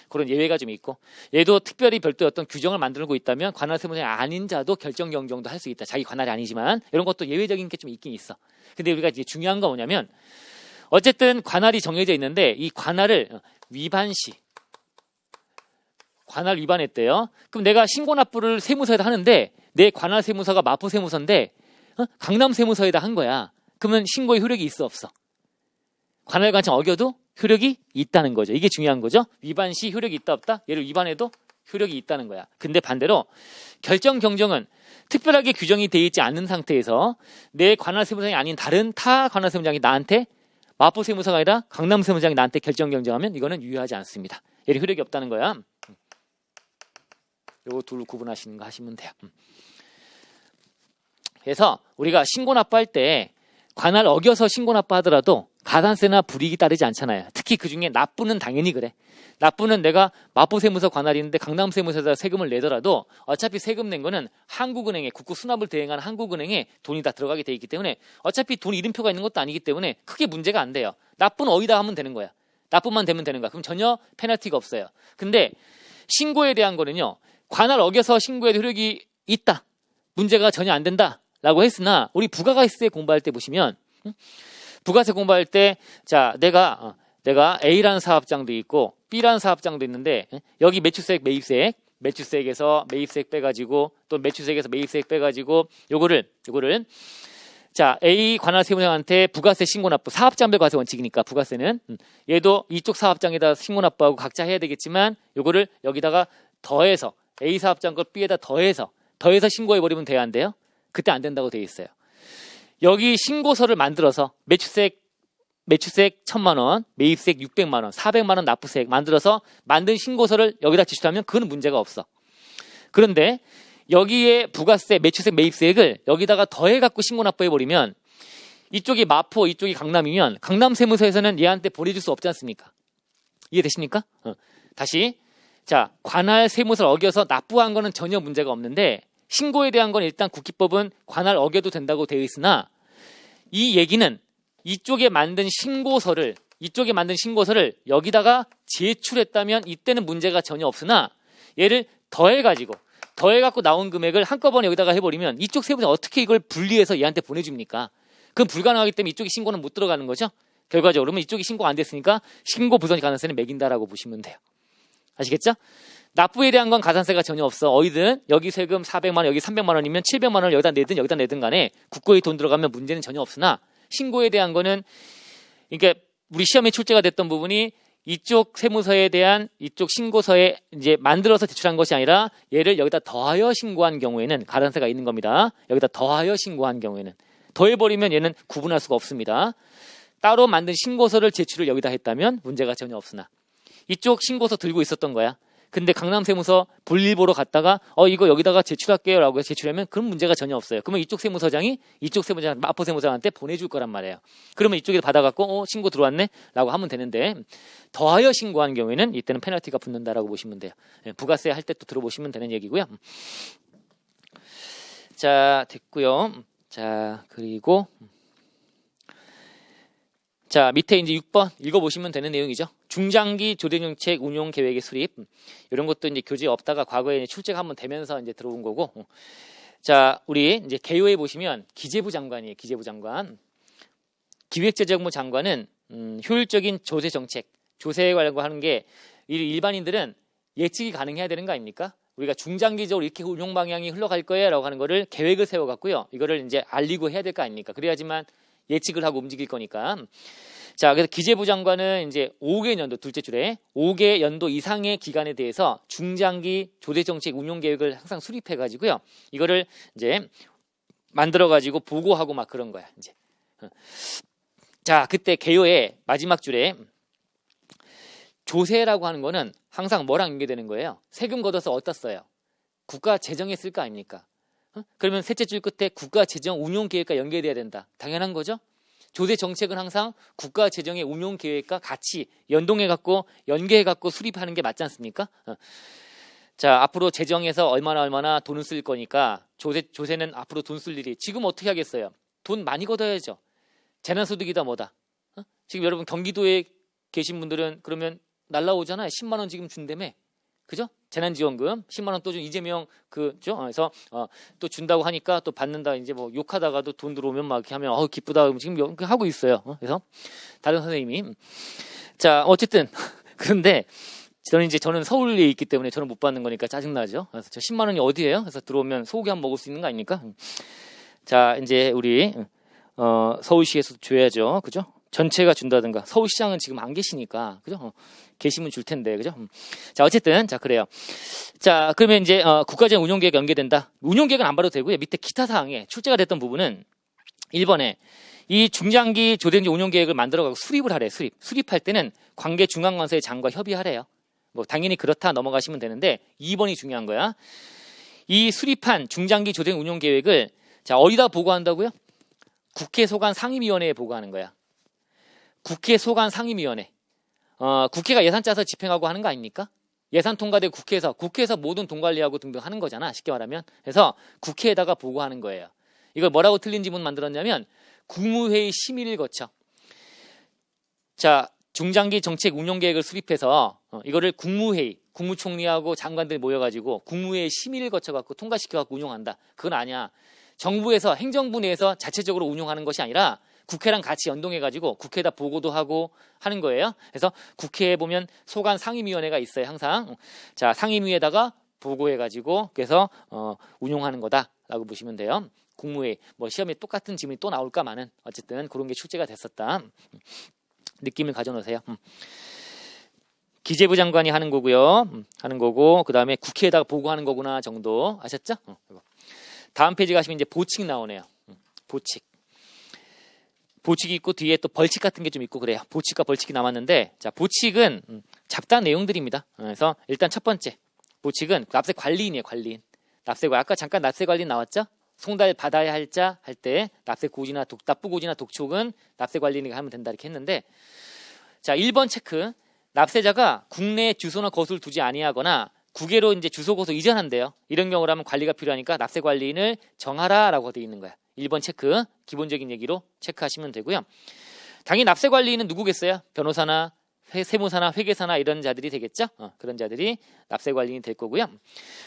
Speaker 1: 그런 예외가 좀 있고, 얘도 특별히 별도의 어떤 규정을 만들고 있다면 관할 세무장이 아닌 자도 결정 경정도 할 수 있다. 자기 관할이 아니지만 이런 것도 예외적인 게 좀 있긴 있어. 근데 우리가 이제 중요한 건 뭐냐면 어쨌든 관할이 정해져 있는데 이 관할을 위반 시 관할 위반했대요. 그럼 내가 신고 납부를 세무서에다 하는데 내 관할 세무서가 마포 세무서인데 강남 세무서에다 한 거야. 그러면 신고의 효력이 있어 없어? 관할관청 어겨도 효력이 있다는 거죠. 이게 중요한 거죠. 위반 시 효력이 있다 없다? 얘를 위반해도 효력이 있다는 거야. 근데 반대로 결정 경정은 특별하게 규정이 되어 있지 않는 상태에서 내 관할 세무장이 아닌 다른 타 관할 세무장이 나한테 마포 세무서가 아니라 강남 세무장이 나한테 결정 경정하면 이거는 유효하지 않습니다. 얘를 효력이 없다는 거야. 요거 둘 구분하시는 거 하시면 돼요. 그래서 우리가 신고 납부할 때 관할 어겨서 신고 납부하더라도 가산세나 불이익이 따르지 않잖아요. 특히 그중에 납부는 당연히 그래. 납부는 내가 마포 세무서 관할인데 강남 세무서에다 세금을 내더라도 어차피 세금 낸 거는 한국은행에 국고 수납을 대행하는 한국은행에 돈이 다 들어가게 돼 있기 때문에 어차피 돈 이름표가 있는 것도 아니기 때문에 크게 문제가 안 돼요. 납부는 어디다 하면 되는 거야. 납부만 되면 되는 거야. 그럼 전혀 페널티가 없어요. 근데 신고에 대한 거는요. 관할 어겨서 신고에도 효력이 있다. 문제가 전혀 안 된다. 라고 했으나 우리 부가가세 공부할 때 보시면 부가세 공부할 때 자 내가 A라는 사업장도 있고 B라는 사업장도 있는데 여기 매출세액 매입세액에서 매입세액 빼가지고 또 매출세액에서 매입세액 빼가지고 요거를 자 A 관할 세무장한테 부가세 신고 납부 사업장별 과세 원칙이니까 부가세는 얘도 이쪽 사업장에다 신고 납부하고 각자 해야 되겠지만 요거를 여기다가 더해서 A 사업장 걸 B에다 더해서 신고해버리면 돼야 안 돼요? 그때 안 된다고 돼 있어요. 여기 신고서를 만들어서 매출세액 1,000만 원, 매입세액 600만 원, 400만 원 납부세액 만들어서 만든 신고서를 여기다 제출하면 그건 문제가 없어. 그런데 여기에 부가세, 매출세액, 매입세액을 여기다가 더해갖고 신고 납부해버리면 이쪽이 마포, 이쪽이 강남이면 강남 세무서에서는 얘한테 보내줄 수 없지 않습니까? 이해되십니까? 다시 자 관할 세무서를 어겨서 납부한 거는 전혀 문제가 없는데 신고에 대한 건 일단 국기법은 관할 어겨도 된다고 되어 있으나 이 얘기는 이쪽에 만든 신고서를 여기다가 제출했다면 이때는 문제가 전혀 없으나 얘를 더해갖고 나온 금액을 한꺼번에 여기다가 해버리면 이쪽 세무장 어떻게 이걸 분리해서 얘한테 보내줍니까? 그건 불가능하기 때문에 이쪽에 신고는 못 들어가는 거죠. 결과적으로 그러면 이쪽이 신고 안 됐으니까 신고 부선 가산세는 매긴다라고 보시면 돼요. 아시겠죠? 납부에 대한 건 가산세가 전혀 없어. 어디든 여기 세금 400만 원, 여기 300만 원이면 700만 원을 여기다 내든 간에 국고에 돈 들어가면 문제는 전혀 없으나 신고에 대한 거는 그러니까 우리 시험에 출제가 됐던 부분이 이쪽 세무서에 대한 이쪽 신고서에 이제 만들어서 제출한 것이 아니라 얘를 여기다 더하여 신고한 경우에는 가산세가 있는 겁니다. 여기다 더하여 신고한 경우에는 더해버리면 얘는 구분할 수가 없습니다. 따로 만든 신고서를 제출을 여기다 했다면 문제가 전혀 없으나 이쪽 신고서 들고 있었던 거야. 근데 강남세무서 볼일 보러 갔다가 이거 여기다가 제출할게요 라고 해서 제출하면 그럼 문제가 전혀 없어요. 그러면 이쪽 세무서장이 이쪽 세무장 마포세무장한테 보내줄 거란 말이에요. 그러면 이쪽에 받아갖고 신고 들어왔네 라고 하면 되는데 더하여 신고한 경우에는 이때는 페널티가 붙는다라고 보시면 돼요. 부가세 할 때 또 들어보시면 되는 얘기고요. 자, 됐고요. 자, 그리고 자, 밑에 이제 6번 읽어보시면 되는 내용이죠. 중장기 조대정책 운용 계획의 수립. 이런 것도 이제 교재에 없다가 과거에 출제가 한번 되면서 이제 들어온 거고. 자, 우리 이제 개요에 보시면 기재부 장관이에요. 기재부 장관. 기획재정부 장관은 효율적인 조세 정책, 조세에 관련하는 게 일반인들은 예측이 가능해야 되는 거 아닙니까? 우리가 중장기적으로 이렇게 운용 방향이 흘러갈 거예요라고 하는 거를 계획을 세워갖고요. 이거를 이제 알리고 해야 될 거 아닙니까? 그래야지만 예측을 하고 움직일 거니까. 자, 그래서 기재부 장관은 이제 5개 연도, 둘째 줄에 5개 연도 이상의 기간에 대해서 중장기 조세정책 운용 계획을 항상 수립해가지고요. 이거를 이제 만들어가지고 보고하고 막 그런 거야, 이제. 자, 그때 개요의 마지막 줄에 조세라고 하는 거는 항상 뭐랑 연계되는 거예요? 세금 걷어서 어디다 써요? 국가 재정에 쓸 거 아닙니까? 그러면 셋째 줄 끝에 국가 재정 운용 계획과 연계돼야 된다. 당연한 거죠. 조세 정책은 항상 국가 재정의 운용 계획과 같이 연동해갖고 연계해갖고 수립하는 게 맞지 않습니까? 자, 앞으로 재정에서 얼마나 돈을 쓸 거니까 조세는 앞으로 돈 쓸 일이 지금 어떻게 하겠어요? 돈 많이 걷어야죠. 재난소득이다 뭐다. 지금 여러분 경기도에 계신 분들은 그러면 날라오잖아요. 10만 원 지금 준다며. 그죠? 재난지원금 10만 원 또 준 이재명 그죠? 그래서 또 준다고 하니까 또 받는다 이제 뭐 욕하다가도 돈 들어오면 막 이렇게 하면 기쁘다 지금 하고 있어요. 그래서 다른 선생님이 자 어쨌든 그런데 저는 서울에 있기 때문에 저는 못 받는 거니까 짜증나죠. 그래서 저 10만 원이 어디예요? 그래서 들어오면 소고기 한번 먹을 수 있는 거 아닙니까? 자 이제 우리 서울시에서 줘야죠. 그죠? 전체가 준다든가 서울시장은 지금 안 계시니까 그죠? 계시면 줄 텐데 그죠? 자 어쨌든 자 그래요. 자 그러면 이제 국가재정 운용계획 연계된다. 운용계획은 안 봐도 되고요. 밑에 기타 사항에 출제가 됐던 부분은 1번에 이 중장기 조대정책 운용계획을 만들어가고 수립을 하래. 수립할 때는 관계 중앙관서의 장과 협의하래요. 뭐 당연히 그렇다 넘어가시면 되는데 2번이 중요한 거야. 이 수립한 중장기 조대정책 운용계획을 자 어디다 보고한다고요? 국회 소관 상임위원회에 보고하는 거야. 국회 소관 상임위원회. 국회가 예산 짜서 집행하고 하는 거 아닙니까? 예산 통과되고 국회에서 모든 돈 관리하고 등등 하는 거잖아. 쉽게 말하면. 그래서 국회에다가 보고하는 거예요. 이걸 뭐라고 틀린 지문 만들었냐면 국무회의 심의를 거쳐. 자, 중장기 정책 운용 계획을 수립해서 이거를 국무회의, 국무총리하고 장관들 모여가지고 국무회의 심의를 거쳐갖고 통과시켜갖고 운용한다. 그건 아니야. 정부에서 행정부 내에서 자체적으로 운용하는 것이 아니라 국회랑 같이 연동해가지고 국회에다 보고도 하고 하는 거예요. 그래서 국회에 보면 소관 상임위원회가 있어요. 항상. 자, 상임위에다가 보고해가지고 그래서 운용하는 거다라고 보시면 돼요. 국무회의. 뭐 시험에 똑같은 지문이 또 나올까마는 어쨌든 그런 게 출제가 됐었다. 느낌을 가져놓으세요. 기재부 장관이 하는 거고요. 하는 거고 그 다음에 국회에다가 보고하는 거구나 정도 아셨죠? 다음 페이지 가시면 이제 보칙 나오네요. 보칙이 있고 뒤에 또 벌칙 같은 게 좀 있고 그래요. 보칙과 벌칙이 남았는데 자 보칙은 잡다한 내용들입니다. 그래서 일단 첫 번째 보칙은 납세 관리인이에요. 관리인. 납세관 아까 잠깐 납세 관리인 나왔죠? 송달 받아야 할 자 할 때 납세 고지나 납부 고지나 독촉은 납세 관리인이 하면 된다 이렇게 했는데 자 1번 체크 납세자가 국내에 주소나 거수를 두지 아니하거나 국외로 이제 주소 거수 이전한대요. 이런 경우라면 관리가 필요하니까 납세 관리인을 정하라라고 되어 있는 거야. 1번 체크 기본적인 얘기로 체크하시면 되고요. 당연히 납세 관리인은 누구겠어요? 변호사나 세무사나 회계사나 이런 자들이 되겠죠. 그런 자들이 납세 관리인이 될 거고요.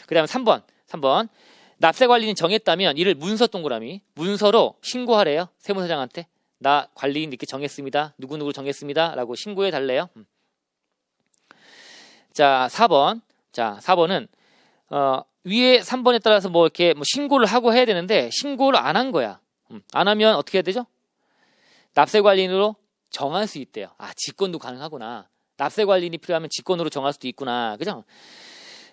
Speaker 1: 그 다음에 3번 납세 관리인 정했다면 이를 문서 동그라미 문서로 신고하래요. 세무사장한테 나 관리인 이렇게 정했습니다. 누구누구 정했습니다. 라고 신고해 달래요. 자 4번은 위에 3번에 따라서 뭐 이렇게 뭐 신고를 하고 해야 되는데 신고를 안 한 거야. 안 하면 어떻게 해야 되죠? 납세 관리인으로 정할 수 있대요. 아 직권도 가능하구나. 납세 관리인이 필요하면 직권으로 정할 수도 있구나. 그죠?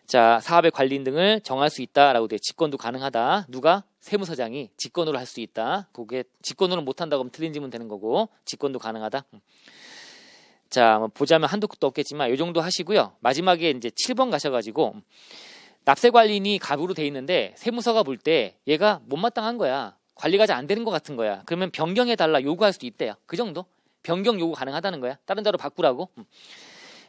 Speaker 1: 자, 사업의 관리인 등을 정할 수 있다라고 돼. 직권도 가능하다. 누가? 세무서장이 직권으로 할 수 있다. 그게 직권으로 못한다고 하면 틀린 질문 되는 거고, 직권도 가능하다. 자, 뭐 보자면 한도 끝도 없겠지만 이 정도 하시고요. 마지막에 이제 7번 가셔가지고 납세관리인이 갑으로 돼 있는데 세무서가 볼 때 얘가 못마땅한 거야. 관리가 잘 안 되는 것 같은 거야. 그러면 변경해달라 요구할 수도 있대요. 그 정도? 변경 요구 가능하다는 거야. 다른 데로 바꾸라고.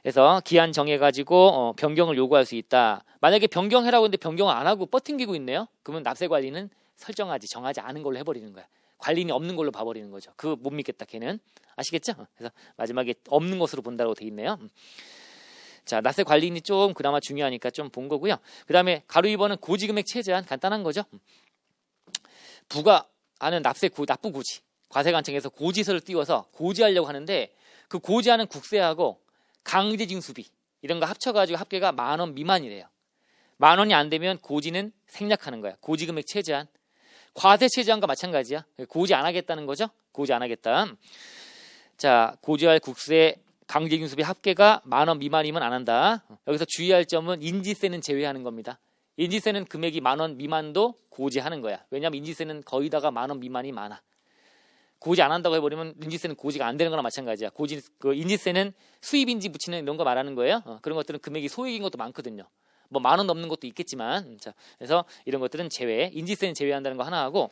Speaker 1: 그래서 기한 정해가지고 변경을 요구할 수 있다. 만약에 변경해라고 했는데 변경을 안 하고 뻗팅기고 있네요. 그러면 납세관리는 정하지 않은 걸로 해버리는 거야. 관리인이 없는 걸로 봐버리는 거죠. 그거 못 믿겠다 걔는. 아시겠죠? 그래서 마지막에 없는 것으로 본다고 돼 있네요. 자, 납세 관리인이 좀 그나마 중요하니까 좀 본 거고요. 그 다음에 가로 2번은 고지금액 최제한 간단한 거죠. 부가하는 납부 고지. 과세관청에서 고지서를 띄워서 고지하려고 하는데 그 고지하는 국세하고 강제징수비 이런 거 합쳐가지고 합계가 10,000원 미만이래요. 10,000원이 안 되면 고지는 생략하는 거야. 고지금액 최제한. 과세 최제한과 마찬가지야. 고지 안 하겠다는 거죠. 고지 안 하겠다. 자, 고지할 국세 강제징수비 합계가 10,000원 미만이면 안 한다. 여기서 주의할 점은 인지세는 제외하는 겁니다. 인지세는 금액이 10,000원 미만도 고지하는 거야. 왜냐하면 인지세는 거의 다가 10,000원 미만이 많아. 고지 안 한다고 해버리면 인지세는 고지가 안 되는 거나 마찬가지야. 인지세는 수입인지 붙이는 이런 거 말하는 거예요. 그런 것들은 금액이 소액인 것도 많거든요. 뭐 10,000원 넘는 것도 있겠지만, 자, 그래서 이런 것들은 제외, 인지세는 제외한다는 거 하나 하고,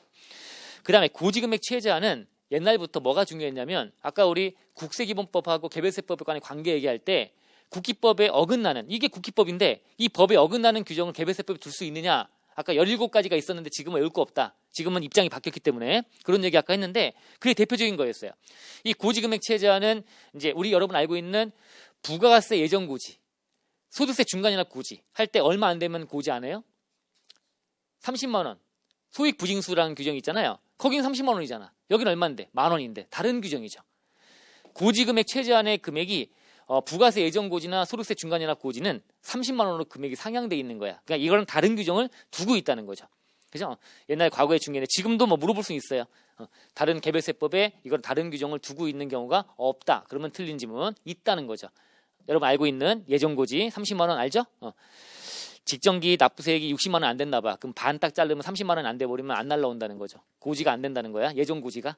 Speaker 1: 그 다음에 고지금액 최저하는 옛날부터 뭐가 중요했냐면, 아까 우리 국세기본법하고 개별세법 간의 관계 얘기할 때, 국기법에 어긋나는, 이게 국기법인데, 이 법에 어긋나는 규정을 개별세법에 둘 수 있느냐? 아까 17가지가 있었는데 지금은 17거 없다. 지금은 입장이 바뀌었기 때문에 그런 얘기 아까 했는데 그게 대표적인 거였어요. 이 고지금액 최저하는 이제 우리 여러분 알고 있는 부가가세 예정 고지, 소득세 중간이납 고지 할 때 얼마 안 되면 고지 안 해요? 30만 원. 소액 부징수라는 규정이 있잖아요. 거긴 30만 원이잖아. 여긴 얼마인데? 10,000원인데. 다른 규정이죠. 고지금액 최저한의 금액이 부가세 예정 고지나 소득세 중간이납 고지는 30만 원으로 금액이 상향돼 있는 거야. 그러니까 이거는 다른 규정을 두고 있다는 거죠. 그죠? 옛날 과거에 중요해. 지금도 뭐 물어볼 수 있어요. 다른 개별세법에 이걸 다른 규정을 두고 있는 경우가 없다. 그러면 틀린 질문 있다는 거죠. 여러분 알고 있는 예정 고지 30만 원 알죠? 직전기 납부세액이 60만 원 안 됐나 봐. 그럼 반 딱 자르면 30만 원 안 돼 버리면 안 날라온다는 거죠. 고지가 안 된다는 거야. 예정 고지가.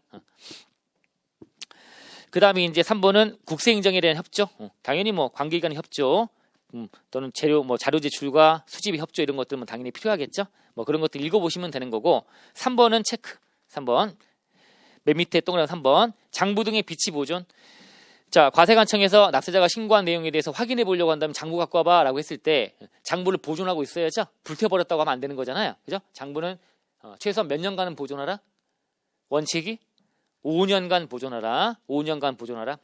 Speaker 1: 그 다음에 이제 3번은 국세행정에 대한 협조. 당연히 뭐 관계기관의 협조, 또는 자료 제출과 수집의 협조 이런 것들은 당연히 필요하겠죠. 뭐 그런 것들 읽어보시면 되는 거고. 3번은 체크. 3번. 맨 밑에 동그라미 3번. 장부 등의 비치 보존. 자, 과세관청에서 납세자가 신고한 내용에 대해서 확인해 보려고 한다면 장부 갖고 와봐 라고 했을 때 장부를 보존하고 있어야죠. 불태워버렸다고 하면 안 되는 거잖아요. 그죠? 장부는 최소한 몇 년간은 보존하라? 원칙이 5년간 보존하라. 5년간 보존하라.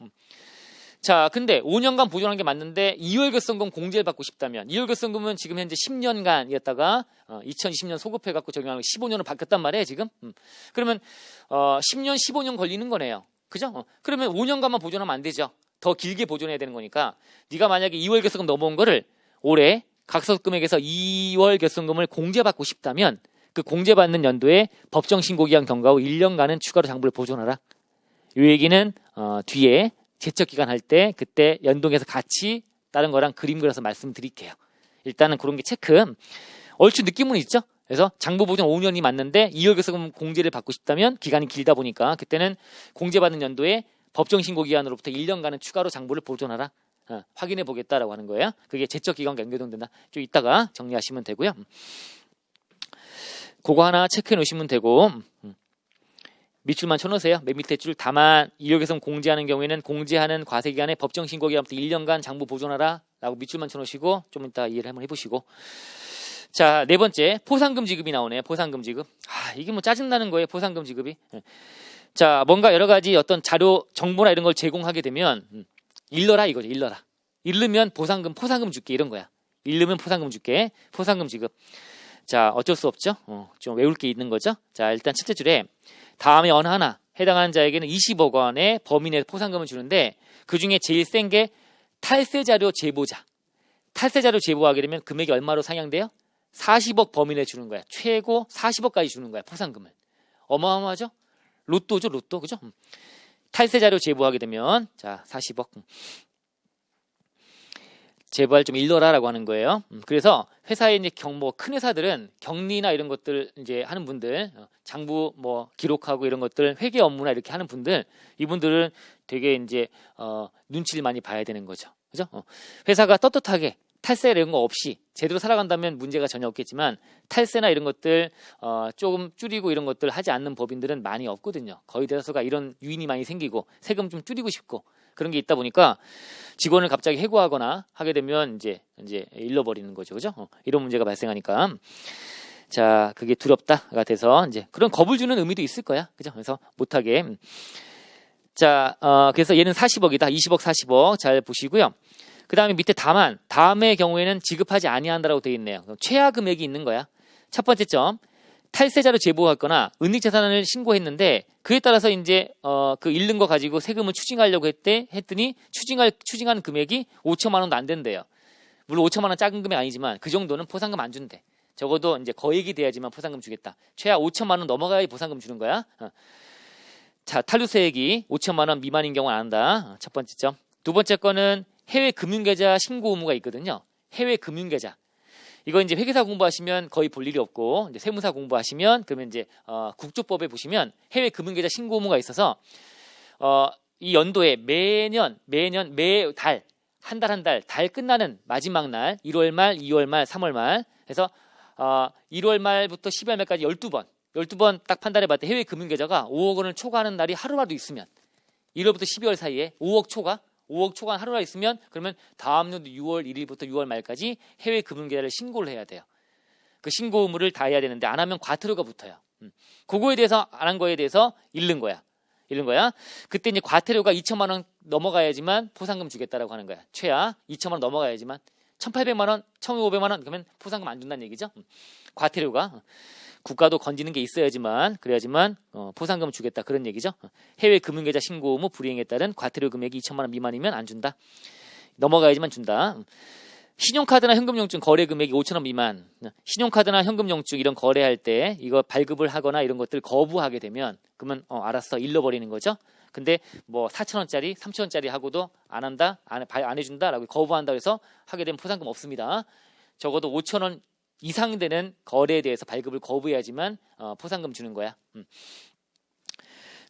Speaker 1: 자, 근데 5년간 보존한 게 맞는데 2월 결성금 공제를 받고 싶다면 2월 결성금은 지금 현재 10년간이었다가 2020년 소급해갖고 적용하면 15년으로 바뀌었단 말이에요 지금. 그러면 10년 15년 걸리는 거네요. 그죠? 그러면 5년간만 보존하면 안 되죠. 더 길게 보존해야 되는 거니까 네가 만약에 2월 결성금 넘어온 거를 올해 각서금액에서 2월 결성금을 공제받고 싶다면 그 공제받는 연도에 법정 신고기한 경과 후 1년간은 추가로 장부를 보존하라. 이 얘기는 뒤에 제척기간 할 때 그때 연동해서 같이 다른 거랑 그림 그려서 말씀드릴게요. 일단은 그런 게 체크. 얼추 느낌은 있죠? 그래서 장부 보존 5년이 맞는데 2월 결성금 공제를 받고 싶다면 기간이 길다 보니까 그때는 공제받는 연도에 법정 신고 기간으로부터 1년간은 추가로 장부를 보존하라. 확인해 보겠다라고 하는 거예요. 그게 제척기간과 연동된다. 좀 이따가 정리하시면 되고요. 그거 하나 체크해 놓으시면 되고 밑줄만 쳐놓으세요. 맨 밑에 줄 다만 2월 결성 공제하는 경우에는 공제하는 과세기간에 법정 신고기간부터 1년간 장부 보존하라 라고 밑줄만 쳐놓으시고 좀 이따 이해를 한번 해보시고. 자, 네 번째 포상금 지급이 나오네요. 포상금 지급. 이게 뭐 짜증나는 거예요. 포상금 지급이. 자, 뭔가 여러 가지 어떤 자료 정보나 이런 걸 제공하게 되면 일러라 이거죠. 일러라. 일르면 포상금 줄게 이런 거야. 일르면 포상금 줄게. 포상금 지급. 자, 어쩔 수 없죠. 좀 외울 게 있는 거죠. 자, 일단 첫째 줄에 다음에 어느 하나 해당하는 자에게는 20억 원의 범위 내 포상금을 주는데 그 중에 제일 센 게 탈세자료 제보자. 탈세자료 제보하게 되면 금액이 얼마로 상향돼요? 40억 범위 내 주는 거야. 최고 40억까지 주는 거야. 포상금을. 어마어마하죠? 로또죠, 로또. 그죠? 탈세자료 제보하게 되면 자, 40억. 제발 좀 일러라라고 하는 거예요. 그래서 회사에 이제 큰 회사들은 격리나 이런 것들 이제 하는 분들, 장부 뭐 기록하고 이런 것들 회계 업무나 이렇게 하는 분들, 이분들은 되게 이제 눈치를 많이 봐야 되는 거죠. 그죠? 회사가 떳떳하게 탈세 이런 거 없이 제대로 살아간다면 문제가 전혀 없겠지만 탈세나 이런 것들 조금 줄이고 이런 것들 하지 않는 법인들은 많이 없거든요. 거의 대다수가 이런 유인이 많이 생기고 세금 좀 줄이고 싶고 그런 게 있다 보니까 직원을 갑자기 해고하거나 하게 되면 이제 잃어버리는 거죠. 그죠? 이런 문제가 발생하니까. 자, 그게 두렵다가 돼서 이제 그런 겁을 주는 의미도 있을 거야. 그죠? 그래서 못하게. 자, 그래서 얘는 40억이다. 20억, 40억. 잘 보시고요. 그 다음에 밑에 다음의 경우에는 지급하지 아니한다라고 되어 있네요. 최하 금액이 있는 거야. 첫 번째 점. 탈세자로 제보했거나 은닉재산을 신고했는데 그에 따라서 이제 그 잃는 거 가지고 세금을 추징하려고 했더니 추징한 금액이 5천만 원도 안 된대요. 물론 5천만 원 작은 금액 아니지만 그 정도는 포상금 안 준대. 적어도 이제 거액이 돼야지만 포상금 주겠다. 최하 5천만 원 넘어가야 포상금 주는 거야. 자, 탈루세액이 5천만 원 미만인 경우는 안 한다. 첫 번째 점. 두 번째 거는 해외 금융계좌 신고 의무가 있거든요. 해외 금융계좌. 이거 이제 회계사 공부하시면 거의 볼 일이 없고, 이제 세무사 공부하시면, 그러면 이제, 국조법에 보시면 해외 금융계좌 신고 의무가 있어서, 이 연도에 매달, 한 달 끝나는 마지막 날, 1월 말, 2월 말, 3월 말, 해서, 1월 말부터 12월 말까지 12번 딱 판단해 봤더니 해외 금융계좌가 5억 원을 초과하는 날이 하루라도 있으면, 1월부터 12월 사이에 5억 초과 하루라 있으면 그러면 다음 년도 6월 1일부터 6월 말까지 해외 금융계좌를 신고를 해야 돼요. 그 신고 의무를 다 해야 되는데 안 하면 과태료가 붙어요. 그거에 대해서 안 한 거에 대해서 잃는 거야. 그때 이제 과태료가 2천만 원 넘어가야지만 포상금 주겠다라고 하는 거야. 최하 2천만 원 넘어가야지만 1,800만 원, 1,500만 원 그러면 포상금 안 준다는 얘기죠. 과태료가 국가도 건지는 게 있어야지만 그래야지만 포상금을 주겠다 그런 얘기죠. 해외 금융계좌 신고 의무 불이행에 따른 과태료 금액이 2천만 원 미만이면 안 준다. 넘어가야지만 준다. 신용카드나 현금영수증 거래 금액이 5천 원 미만. 신용카드나 현금영수증 이런 거래할 때 이거 발급을 하거나 이런 것들 거부하게 되면 그러면 알았어 잃어버리는 거죠. 근데 뭐 4천 원짜리, 3천 원짜리 하고도 안 한다, 안 해준다라고 거부한다고 해서 하게 되면 포상금 없습니다. 적어도 5천 원 이상 되는 거래에 대해서 발급을 거부해야지만 포상금 주는 거야.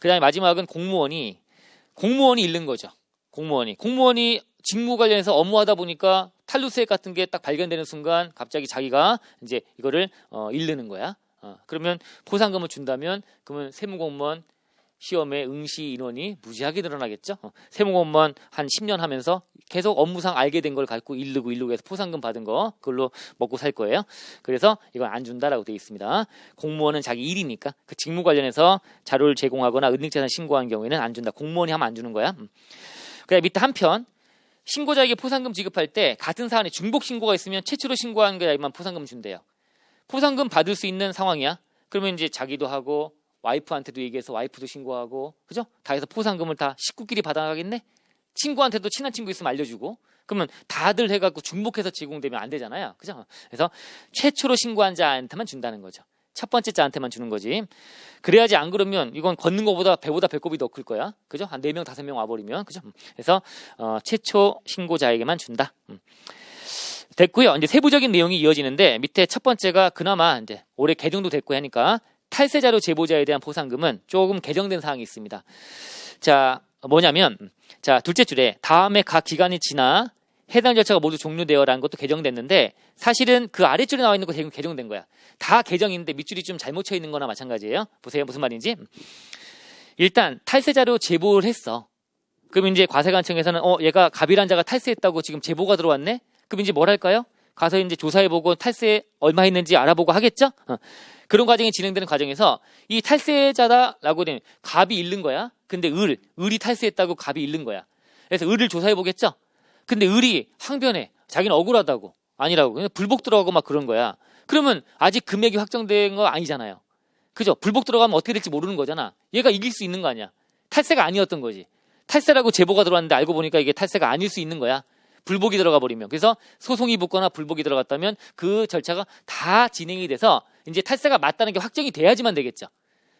Speaker 1: 그 다음에 마지막은 공무원이 잃는 거죠. 공무원이 직무 관련해서 업무하다 보니까 탈루세액 같은 게 딱 발견되는 순간 갑자기 자기가 이제 이거를 잃는 거야. 그러면 포상금을 준다면 그러면 세무공무원 시험에 응시 인원이 무지하게 늘어나겠죠. 세무공무원 한 10년 하면서 계속 업무상 알게 된 걸 갖고 잃고 해서 포상금 받은 거 그걸로 먹고 살 거예요. 그래서 이건 안 준다라고 되어 있습니다. 공무원은 자기 일이니까 그 직무 관련해서 자료를 제공하거나 은닉재산 신고한 경우에는 안 준다. 공무원이 하면 안 주는 거야. 그다음에 밑에 한편 신고자에게 포상금 지급할 때 같은 사안에 중복 신고가 있으면 최초로 신고한 거에만 포상금 준대요. 포상금 받을 수 있는 상황이야. 그러면 이제 자기도 하고 와이프한테도 얘기해서 와이프도 신고하고 그죠? 다 해서 포상금을 다 식구끼리 받아가겠네? 친구한테도 친한 친구 있으면 알려주고 그러면 다들 해갖고 중복해서 제공되면 안 되잖아요. 그죠? 그래서 최초로 신고한 자한테만 준다는 거죠. 첫 번째 자한테만 주는 거지. 그래야지 안 그러면 이건 걷는 것보다 배보다 배꼽이 더 클 거야. 그죠? 한 4명, 5명 와버리면. 그죠? 그래서 최초 신고자에게만 준다. 됐고요. 이제 세부적인 내용이 이어지는데 밑에 첫 번째가 그나마 이제 올해 개정도 됐고 하니까 탈세자료 제보자에 대한 포상금은 조금 개정된 사항이 있습니다. 자, 뭐냐면, 자, 둘째 줄에 다음에 각 기간이 지나 해당 절차가 모두 종료되어라는 것도 개정됐는데 사실은 그 아래줄에 나와 있는 거 개정된 거야. 다 개정인데 밑줄이 좀 잘못 쳐 있는 거나 마찬가지예요. 보세요. 무슨 말인지. 일단 탈세자료 제보를 했어. 그럼 이제 과세관청에서는 얘가 갑이란 자가 탈세했다고 지금 제보가 들어왔네? 그럼 이제 뭘 할까요? 가서 이제 조사해보고 탈세 얼마 했는지 알아보고 하겠죠? 그런 과정이 진행되는 과정에서 이 탈세자다라고 되면 갑이 잃는 거야. 근데 을이 탈세했다고 갑이 잃는 거야. 그래서 을을 조사해보겠죠? 근데 을이 항변해. 자기는 억울하다고. 아니라고. 그냥 불복 들어가고 막 그런 거야. 그러면 아직 금액이 확정된 거 아니잖아요. 그죠? 불복 들어가면 어떻게 될지 모르는 거잖아. 얘가 이길 수 있는 거 아니야. 탈세가 아니었던 거지. 탈세라고 제보가 들어왔는데 알고 보니까 이게 탈세가 아닐 수 있는 거야. 불복이 들어가 버리면. 그래서 소송이 붙거나 불복이 들어갔다면 그 절차가 다 진행이 돼서 이제 탈세가 맞다는 게 확정이 돼야지만 되겠죠.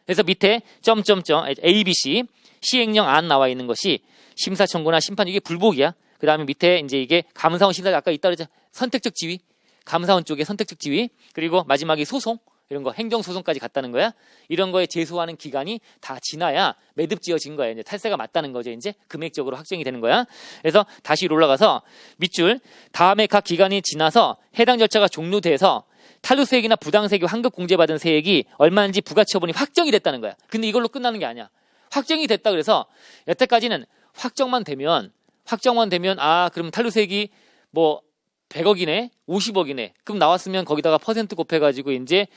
Speaker 1: 그래서 밑에 점점점 A, B, C 시행령 안 나와 있는 것이 심사 청구나 심판 이게 불복이야. 그 다음에 밑에 이제 이게 감사원 심사 아까 있다 그랬죠. 선택적 지위. 감사원 쪽에 선택적 지위. 그리고 마지막에 소송. 이런 거 행정소송까지 갔다는 거야. 이런 거에 제소하는 기간이 다 지나야 매듭 지어진 거야. 이제 탈세가 맞다는 거죠. 이제 금액적으로 확정이 되는 거야. 그래서 다시 올라가서 밑줄 다음에 각 기간이 지나서 해당 절차가 종료돼서 탈루세액이나 부당세액이 환급 공제받은 세액이 얼마인지 부가처분이 확정이 됐다는 거야. 근데 이걸로 끝나는 게 아니야. 확정이 됐다 그래서 여태까지는 확정만 되면 그럼 탈루세액이 뭐 100억이네, 50억이네. 그럼 나왔으면 거기다가 퍼센트 곱해가지고 이제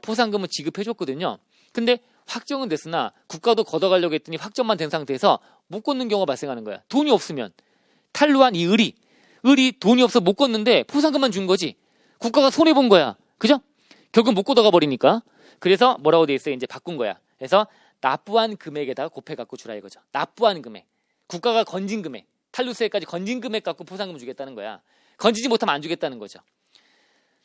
Speaker 1: 포상금을 지급해줬거든요. 근데 확정은 됐으나 국가도 걷어가려고 했더니 확정만 된 상태에서 못 걷는 경우가 발생하는 거야. 돈이 없으면 탈루한 이 을이 돈이 없어 못 걷는데 포상금만 준 거지. 국가가 손해 본 거야. 그죠? 결국 못 걷어가 버리니까. 그래서 뭐라고 돼 있어요? 이제 바꾼 거야. 그래서 납부한 금액에다가 곱해갖고 주라 이거죠. 납부한 금액. 국가가 건진 금액. 탈루세까지 건진 금액 갖고 포상금 주겠다는 거야. 건지지 못하면 안 주겠다는 거죠.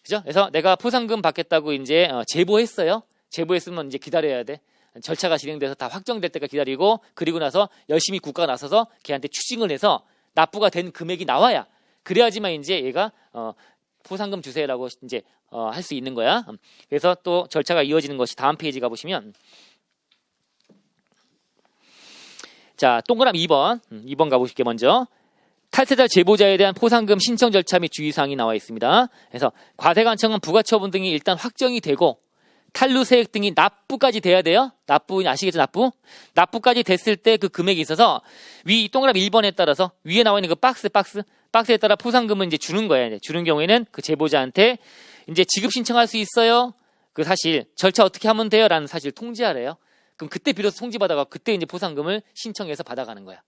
Speaker 1: 그죠? 그래서 내가 포상금 받겠다고 이제 제보했어요. 제보했으면 이제 기다려야 돼. 절차가 진행돼서 다 확정될 때까지 기다리고 그리고 나서 열심히 국가가 나서서 걔한테 추징을 해서 납부가 된 금액이 나와야 그래야지만 이제 얘가 포상금 주세요라고 이제 할 수 있는 거야. 그래서 또 절차가 이어지는 것이 다음 페이지 가보시면 자 동그라미 2번 가보실게요. 먼저 탈세자 제보자에 대한 포상금 신청 절차 및 주의사항이 나와 있습니다. 그래서 과세관청은 부가처분 등이 일단 확정이 되고 탈루세액 등이 납부까지 돼야 돼요. 납부 아시겠죠? 납부까지 됐을 때 그 금액이 있어서 위 동그라미 1번에 따라서 위에 나와 있는 그 박스에 따라 포상금을 이제 주는 거예요. 이제 주는 경우에는 그 제보자한테 이제 지급 신청할 수 있어요. 그 사실 절차 어떻게 하면 돼요?라는 사실 통지하래요. 그럼 그때 비로소 통지받아가 그때 이제 포상금을 신청해서 받아가는 거야.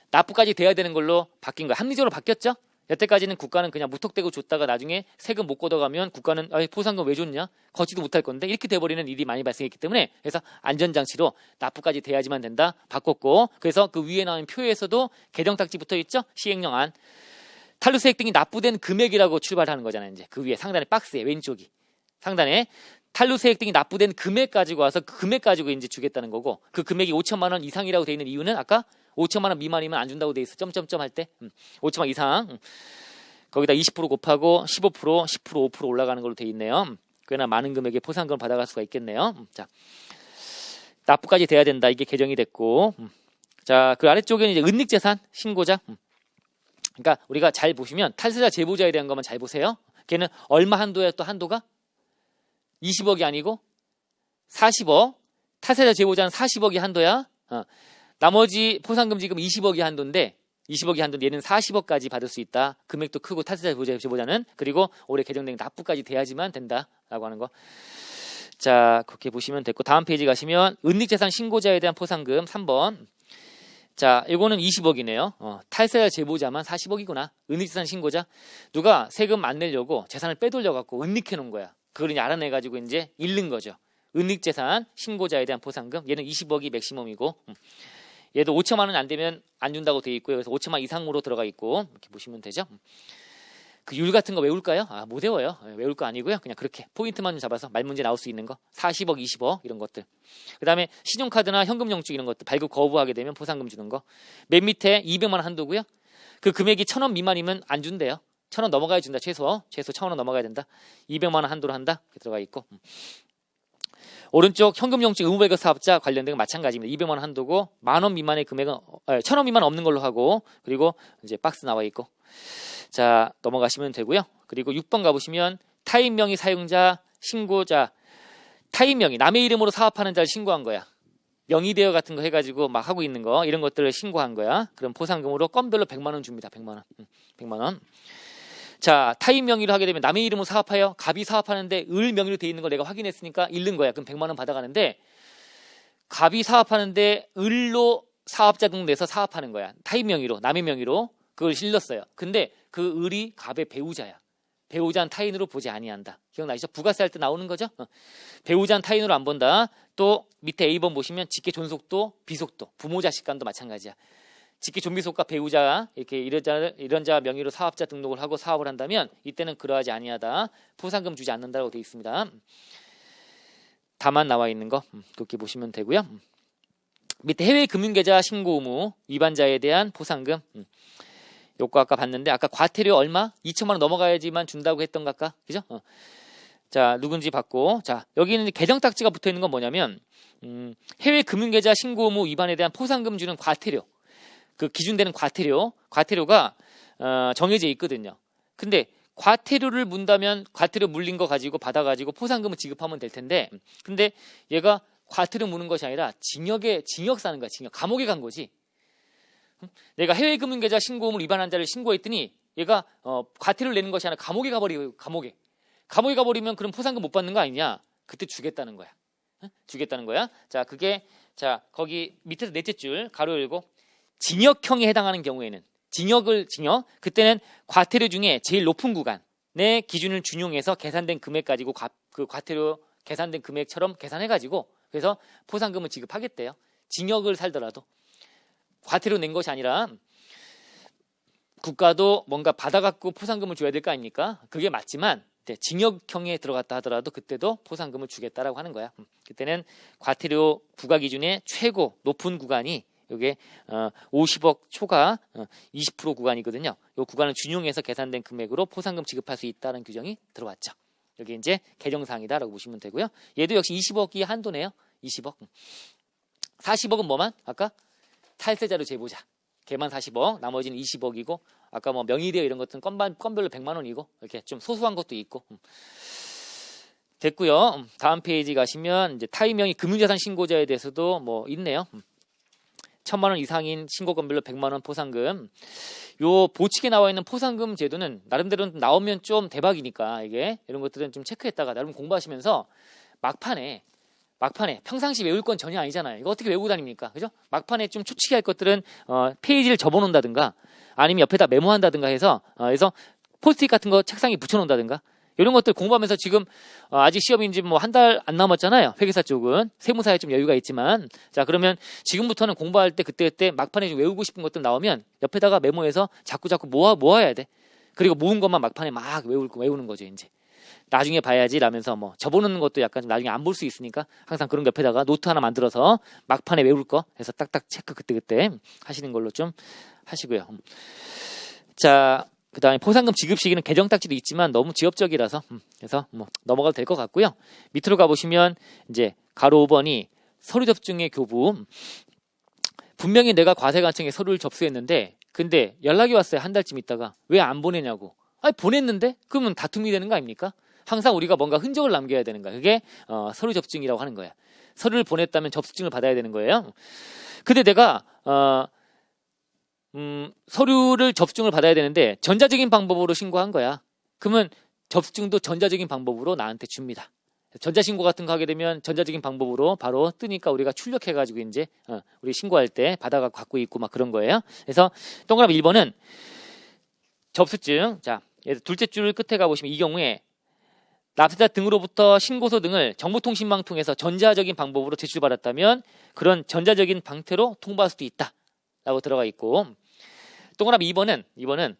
Speaker 1: 납부까지 돼야 되는 걸로 바뀐 거야. 합리적으로 바뀌었죠? 여태까지는 국가는 그냥 무턱대고 줬다가 나중에 세금 못 걷어가면 국가는 포상금 왜 줬냐? 걷지도 못할 건데 이렇게 돼버리는 일이 많이 발생했기 때문에 그래서 안전장치로 납부까지 돼야지만 된다. 바꿨고 그래서 그 위에 나온 표에서도 개정딱지 붙어있죠? 시행령안. 탈루세액 등이 납부된 금액이라고 출발하는 거잖아요. 이제 그 위에 상단에 박스에 왼쪽이 상단에 탈루세액 등이 납부된 금액 가지고 와서 그 금액 가지고 이제 주겠다는 거고 그 금액이 5천만 원 이상이라고 돼 있는 이유는 아까 5천만 원 미만이면 안 준다고 돼 있어. 점점점 할 때 5천만 원 이상 거기다 20% 곱하고 15% 10% 5% 올라가는 걸로 돼 있네요. 꽤나 많은 금액의 포상금을 받아갈 수가 있겠네요. 자 납부까지 돼야 된다. 이게 개정이 됐고 자 그 아래쪽에는 이제 은닉재산 신고자. 그러니까 우리가 잘 보시면 탈세자 제보자에 대한 것만 잘 보세요. 걔는 얼마 한도야 또 한도가 20억이 아니고 40억. 탈세자 제보자는 40억이 한도야. 나머지 포상금 지금 20억이 한도인데 얘는 40억까지 받을 수 있다. 금액도 크고 탈세자 제보자는. 그리고 올해 개정된 납부까지 돼야지만 된다라고 하는 거. 자 그렇게 보시면 됐고 다음 페이지 가시면 은닉재산 신고자에 대한 포상금 3번. 자 이거는 20억이네요. 탈세자 제보자만 40억이구나. 은닉재산 신고자. 누가 세금 안 내려고 재산을 빼돌려갖고 은닉해 놓은 거야. 그걸 이제 알아내가지고 이제 잃는 거죠. 은닉재산 신고자에 대한 포상금. 얘는 20억이 맥시멈이고 얘도 5천만 원이 안 되면 안 준다고 되어 있고요. 그래서 5천만 이상으로 들어가 있고 이렇게 보시면 되죠. 그 율 같은 거 외울까요? 못 외워요. 외울 거 아니고요. 그냥 그렇게 포인트만 잡아서 말 문제 나올 수 있는 거 40억, 20억 이런 것들. 그 다음에 신용카드나 현금 영축 이런 것들 발급 거부하게 되면 포상금 주는 거. 맨 밑에 200만 원 한도고요. 그 금액이 1,000원 미만이면 안 준대요. 1,000원 넘어가야 준다. 최소 1,000원 넘어가야 된다. 200만 원 한도로 한다. 이렇게 들어가 있고. 오른쪽 현금 영축 의무 발급 사업자 관련된 건 마찬가지입니다. 200만 원 한도고 10,000원 미만의 금액은 1,000원 미만 없는 걸로 하고 그리고 이제 박스 나와 있고. 자 넘어가시면 되고요. 그리고 6번 가보시면 타인 명의 사용자 신고자. 타인 명의 남의 이름으로 사업하는 자를 신고한 거야. 명의대여 같은 거 해가지고 막 하고 있는 거 이런 것들을 신고한 거야. 그럼 포상금으로 건별로 100만 원 줍니다. 100만 원. 100만 원. 자 타인 명의로 하게 되면 남의 이름으로 사업하여 갑이 사업하는데 을 명의로 돼 있는 걸 내가 확인했으니까 잃는 거야. 그럼 100만 원 받아가는데 갑이 사업하는데 을로 사업자 등록내서 사업하는 거야. 타인 명의로 남의 명의로 그걸 실렸어요. 근데 그 을이 갑의 배우자야. 배우자는 타인으로 보지 아니한다. 기억나시죠? 부가세 할 때 나오는 거죠? 배우자는 타인으로 안 본다. 또 밑에 A번 보시면 직계 존속도 비속도 부모 자식 간도 마찬가지야. 직계 존비속과 배우자 이렇게 이런 자 명의로 사업자 등록을 하고 사업을 한다면 이때는 그러하지 아니하다. 포상금 주지 않는다고 되어 있습니다. 다만 나와 있는 거 그렇게 보시면 되고요. 밑에 해외 금융계좌 신고 의무 위반자에 대한 포상금. 요거 아까 봤는데 아까 과태료 얼마? 2천만 원 넘어가야지만 준다고 했던 거 아까 그죠? 자 누군지 봤고 자 여기는 계정 딱지가 붙어 있는 건 뭐냐면 해외 금융계좌 신고 의무 위반에 대한 포상금 주는 과태료 그 기준되는 과태료가 정해져 있거든요. 근데 과태료를 문다면 과태료 물린 거 가지고 받아가지고 포상금을 지급하면 될 텐데 근데 얘가 과태료 무는 것이 아니라 징역 사는 거야. 징역 감옥에 간 거지. 내가 해외 금융계좌 신고 의무 위반한 자를 신고했더니 얘가 과태료를 내는 것이 아니라 감옥에 가버리면 그럼 포상금 못 받는 거 아니냐? 그때 주겠다는 거야. 주겠다는 거야. 자 그게 자 거기 밑에서 넷째 줄 가로 열고 징역형에 해당하는 경우에는 징역 그때는 과태료 중에 제일 높은 구간의 기준을 준용해서 계산된 금액 가지고 그 과태료 계산된 금액처럼 계산해가지고 그래서 포상금을 지급하겠대요. 징역을 살더라도 과태료 낸 것이 아니라 국가도 뭔가 받아갖고 포상금을 줘야 될 거 아닙니까? 그게 맞지만 징역형에 들어갔다 하더라도 그때도 포상금을 주겠다라고 하는 거야. 그때는 과태료 부과 기준의 최고 높은 구간이 이게 50억 초과 20% 구간이거든요. 이 구간을 준용해서 계산된 금액으로 포상금 지급할 수 있다는 규정이 들어왔죠. 여기 이제 개정사항이다라고 보시면 되고요. 얘도 역시 20억이 한도네요. 20억. 40억은 뭐만? 아까 탈세자료 제보자. 걔만 40억, 나머지는 20억이고 아까 뭐 명의대여 이런 것들은 건별로 100만 원이고 이렇게 좀 소소한 것도 있고 됐고요. 다음 페이지 가시면 이제 타인명의 금융자산 신고자에 대해서도 뭐 있네요. 1,000만 원 이상인 신고건별로 100만 원 포상금. 요 보칙에 나와 있는 포상금 제도는 나름대로 나오면 좀 대박이니까 이게 이런 것들은 좀 체크했다가 나름 공부하시면서 막판에 평상시 외울 건 전혀 아니잖아요. 이거 어떻게 외우고 다닙니까? 그죠? 막판에 좀 초치게 할 것들은 페이지를 접어놓는다든가 아니면 옆에다 메모한다든가 해서 그래서 포스트잇 같은 거 책상에 붙여놓는다든가 이런 것들 공부하면서 지금 아직 시험인지 뭐 한 달 안 남았잖아요. 회계사 쪽은 세무사에 좀 여유가 있지만 자 그러면 지금부터는 공부할 때 그때 막판에 좀 외우고 싶은 것들 나오면 옆에다가 메모해서 자꾸 모아야 돼. 그리고 모은 것만 막판에 막 외우는 거죠 이제. 나중에 봐야지 라면서 뭐 접어놓는 것도 약간 좀 나중에 안 볼 수 있으니까 항상 그런 옆에다가 노트 하나 만들어서 막판에 외울 거 해서 딱딱 체크 그때 하시는 걸로 좀 하시고요. 자 그 다음에 포상금 지급 시기는 개정 딱지도 있지만 너무 지엽적이라서 그래서 뭐 넘어가도 될 것 같고요. 밑으로 가보시면 이제 가로 5번이 서류 접증의 교부. 분명히 내가 과세관청에 서류를 접수했는데 근데 연락이 왔어요. 한 달쯤 있다가 왜 안 보내냐고. 아니 보냈는데? 그러면 다툼이 되는 거 아닙니까? 항상 우리가 뭔가 흔적을 남겨야 되는 거야. 그게 서류 접증이라고 하는 거야. 서류를 보냈다면 접수증을 받아야 되는 거예요. 근데 내가 서류를 접수증을 받아야 되는데 전자적인 방법으로 신고한 거야. 그러면 접수증도 전자적인 방법으로 나한테 줍니다. 전자신고 같은 거 하게 되면 전자적인 방법으로 바로 뜨니까 우리가 출력해가지고 이제 우리 신고할 때 받아가 갖고 있고 막 그런 거예요. 그래서 동그라미 1번은 접수증. 자, 둘째 줄 끝에 가보시면 이 경우에 납세자 등으로부터 신고서 등을 정보통신망 통해서 전자적인 방법으로 제출받았다면 그런 전자적인 방태로 통보할 수도 있다라고 들어가 있고 동그라미 2번은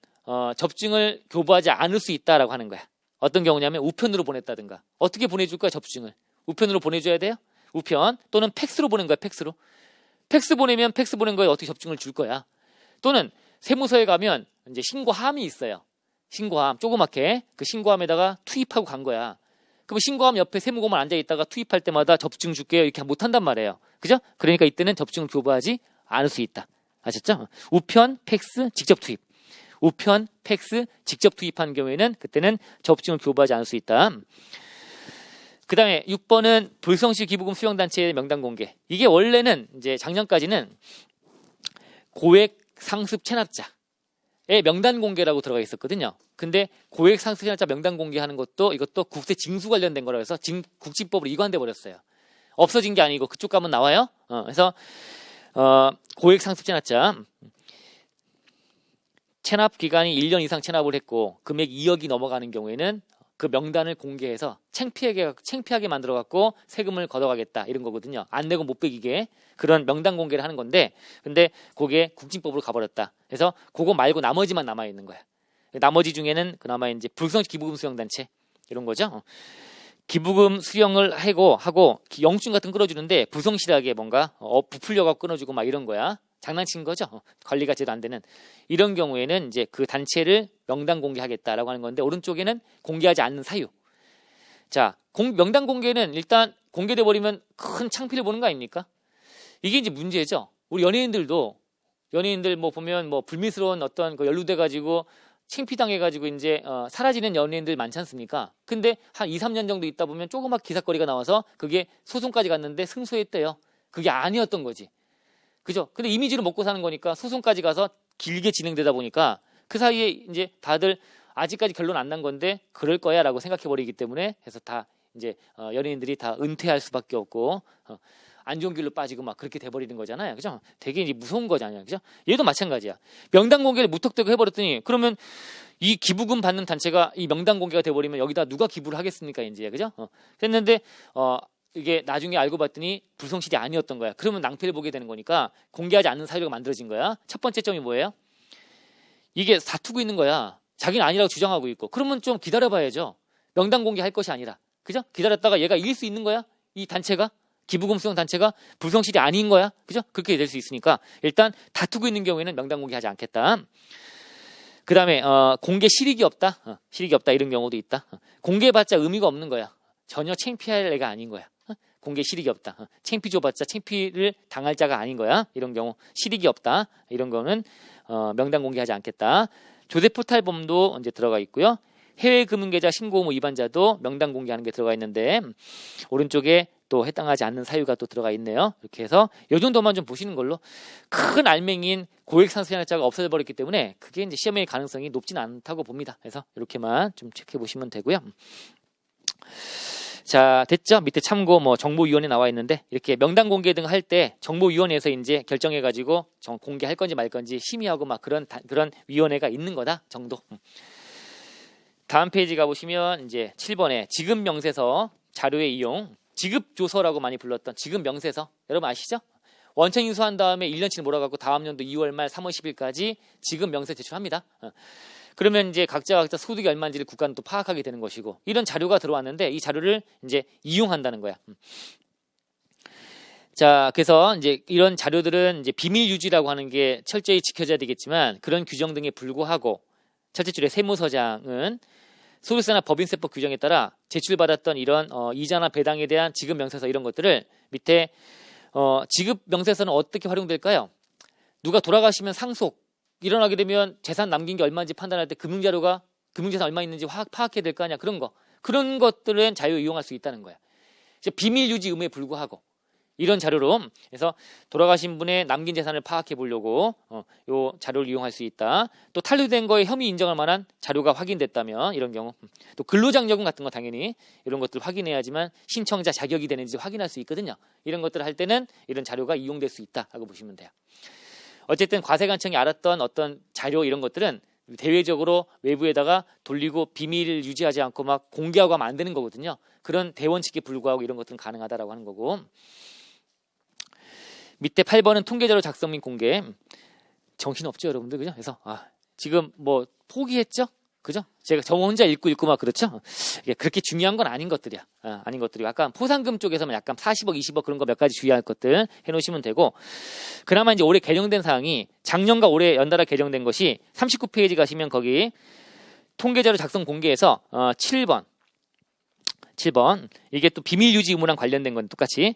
Speaker 1: 접증을 교부하지 않을 수 있다라고 하는 거야. 어떤 경우냐면 우편으로 보냈다든가 어떻게 보내줄 거야 접증을? 우편으로 보내줘야 돼요? 우편 또는 팩스로 보낸 거야. 팩스 보내면 팩스 보낸 거에 어떻게 접증을 줄 거야? 또는 세무서에 가면 이제 신고함이 있어요. 신고함 조그맣게 그 신고함에다가 투입하고 간 거야. 그럼 신고함 옆에 세무공무원 앉아 있다가 투입할 때마다 접증 줄게요 이렇게 못 한단 말이에요. 그죠? 그러니까 이때는 접증을 교부하지 않을 수 있다. 아셨죠? 우편, 팩스, 직접 투입. 우편, 팩스, 직접 투입한 경우에는 그때는 접증을 교부하지 않을 수 있다. 그 다음에 6번은 불성실 기부금 수령단체의 명단 공개. 이게 원래는 이제 작년까지는 고액 상습 체납자의 명단 공개라고 들어가 있었거든요. 근데 고액 상습 체납자 명단 공개하는 것도 이것도 국세 징수 관련된 거라 해서 국지법으로 이관돼 버렸어요. 없어진 게 아니고 그쪽 가면 나와요. 그래서 고액 상습 체납자 체납 기간이 1년 이상 체납을 했고 금액 2억이 넘어가는 경우에는 그 명단을 공개해서 창피하게 만들어갖고 세금을 걷어가겠다 이런 거거든요. 안 내고 못 빼기게 그런 명단 공개를 하는 건데 근데 그게 국진법으로 가버렸다. 그래서 그거 말고 나머지만 남아있는 거야. 나머지 중에는 그나마 이제 불성실 기부금 수령단체 이런 거죠. 기부금 수령을 하고 영수증 같은 거 끌어주는데 불성실하게 뭔가 부풀려갖고 끊어주고 막 이런 거야. 장난친 거죠. 관리가 제대로 안 되는 이런 경우에는 이제 그 단체를 명단 공개하겠다라고 하는 건데 오른쪽에는 공개하지 않는 사유. 자, 명단 공개는 일단 공개돼 버리면 큰 창피를 보는 거 아닙니까? 이게 이제 문제죠. 우리 연예인들 뭐 보면 뭐 불미스러운 어떤 그 연루돼 가지고 창피당해 가지고 이제 사라지는 연예인들 많지 않습니까? 근데 한 2, 3년 정도 있다 보면 조그맣 기사거리가 나와서 그게 소송까지 갔는데 승소했대요. 그게 아니었던 거지. 그죠? 근데 이미지로 먹고 사는 거니까 소송까지 가서 길게 진행되다 보니까 그 사이에 이제 다들 아직까지 결론 안 난 건데 그럴 거야라고 생각해 버리기 때문에 해서 다 이제 연예인들이 다 은퇴할 수밖에 없고 안 좋은 길로 빠지고 막 그렇게 돼버리는 거잖아요. 그죠? 되게 이제 무서운 거잖아요. 그죠? 얘도 마찬가지야. 명단 공개를 무턱대고 해버렸더니 그러면 이 기부금 받는 단체가 이 명단 공개가 돼버리면 여기다 누가 기부를 하겠습니까? 이제 그죠? 됐는데 이게 나중에 알고 봤더니 불성실이 아니었던 거야. 그러면 낭패를 보게 되는 거니까 공개하지 않는 사유가 만들어진 거야. 첫 번째 점이 뭐예요? 이게 다투고 있는 거야. 자기는 아니라고 주장하고 있고. 그러면 좀 기다려봐야죠. 명단 공개할 것이 아니라. 그죠? 기다렸다가 얘가 이길 수 있는 거야? 이 단체가? 기부금 수령 단체가 불성실이 아닌 거야. 그죠? 그렇게 될 수 있으니까 일단 다투고 있는 경우에는 명단 공개하지 않겠다. 그 다음에 공개 실익이 없다. 실익이 없다 이런 경우도 있다. 공개해봤자 의미가 없는 거야. 전혀 창피할 애가 아닌 거야. 공개 실익이 없다. 창피 줘봤자 창피를 당할 자가 아닌 거야. 이런 경우 실익이 없다. 이런 거는 명단 공개하지 않겠다. 조세 포탈범도 이제 들어가 있고요. 해외 금융계좌 신고 의무 위반자도 명단 공개하는 게 들어가 있는데 오른쪽에 또 해당하지 않는 사유가 또 들어가 있네요. 이렇게 해서 이 정도만 좀 보시는 걸로 큰 알맹이인 고액상속자가 없어져버렸기 때문에 그게 이제 시험의 가능성이 높진 않다고 봅니다. 그래서 이렇게만 좀 체크해 보시면 되고요. 자, 됐죠? 밑에 참고 뭐 정보위원회 나와 있는데 이렇게 명단 공개 등 할 때 정보위원회에서 이제 결정해가지고 공개할 건지 말 건지 심의하고 막 그런 위원회가 있는 거다 정도. 다음 페이지 가보시면 이제 7번에 지급 명세서 자료의 이용, 지급조서라고 많이 불렀던 지급 명세서 여러분 아시죠? 원천 인수한 다음에 1년치 몰아갖고 다음 연도 2월 말 3월 10일까지 지급 명세 제출합니다. 그러면 이제 각자 소득이 얼마인지를 국가는 또 파악하게 되는 것이고 이런 자료가 들어왔는데 이 자료를 이제 이용한다는 거야. 자, 그래서 이제 이런 자료들은 이제 비밀 유지라고 하는 게 철저히 지켜져야 되겠지만 그런 규정 등에 불구하고 첫째 줄에 세무서장은 소득세나 법인세법 규정에 따라 제출받았던 이런 이자나 배당에 대한 지급 명세서 이런 것들을 밑에 지급 명세서는 어떻게 활용될까요? 누가 돌아가시면 상속 일어나게 되면 재산 남긴 게 얼마인지 판단할 때 금융재산 얼마 있는지 파악해야 될 거 아니야. 그런 것들은 자유 이용할 수 있다는 거야. 이제 비밀 유지 의무에 불구하고 이런 자료로 그래서 돌아가신 분의 남긴 재산을 파악해 보려고 요 자료를 이용할 수 있다. 또 탄류된 거에 혐의 인정할 만한 자료가 확인됐다면 이런 경우 또 근로장려금 같은 거 당연히 이런 것들 확인해야지만 신청자 자격이 되는지 확인할 수 있거든요. 이런 것들을 할 때는 이런 자료가 이용될 수 있다라고 보시면 돼요. 어쨌든 과세관청이 알았던 어떤 자료 이런 것들은 대외적으로 외부에다가 돌리고 비밀을 유지하지 않고 막 공개하고 하면 안 되는 거거든요. 그런 대원칙에 불구하고 이런 것들은 가능하다라고 하는 거고 밑에 8번은 통계자료 작성 및 공개. 정신없죠 여러분들 그죠? 그래서 지금 뭐 포기했죠? 그죠? 제가 저 혼자 읽고 막 그렇죠? 이게 그렇게 중요한 건 아닌 것들이야. 아닌 것들이 약간 포상금 쪽에서만 약간 40억, 20억 그런 거 몇 가지 주의할 것들 해놓으시면 되고 그나마 이제 올해 개정된 사항이 작년과 올해 연달아 개정된 것이 39페이지 가시면 거기 통계자료 작성 공개에서 7번 이게 또 비밀 유지 의무랑 관련된 건 똑같이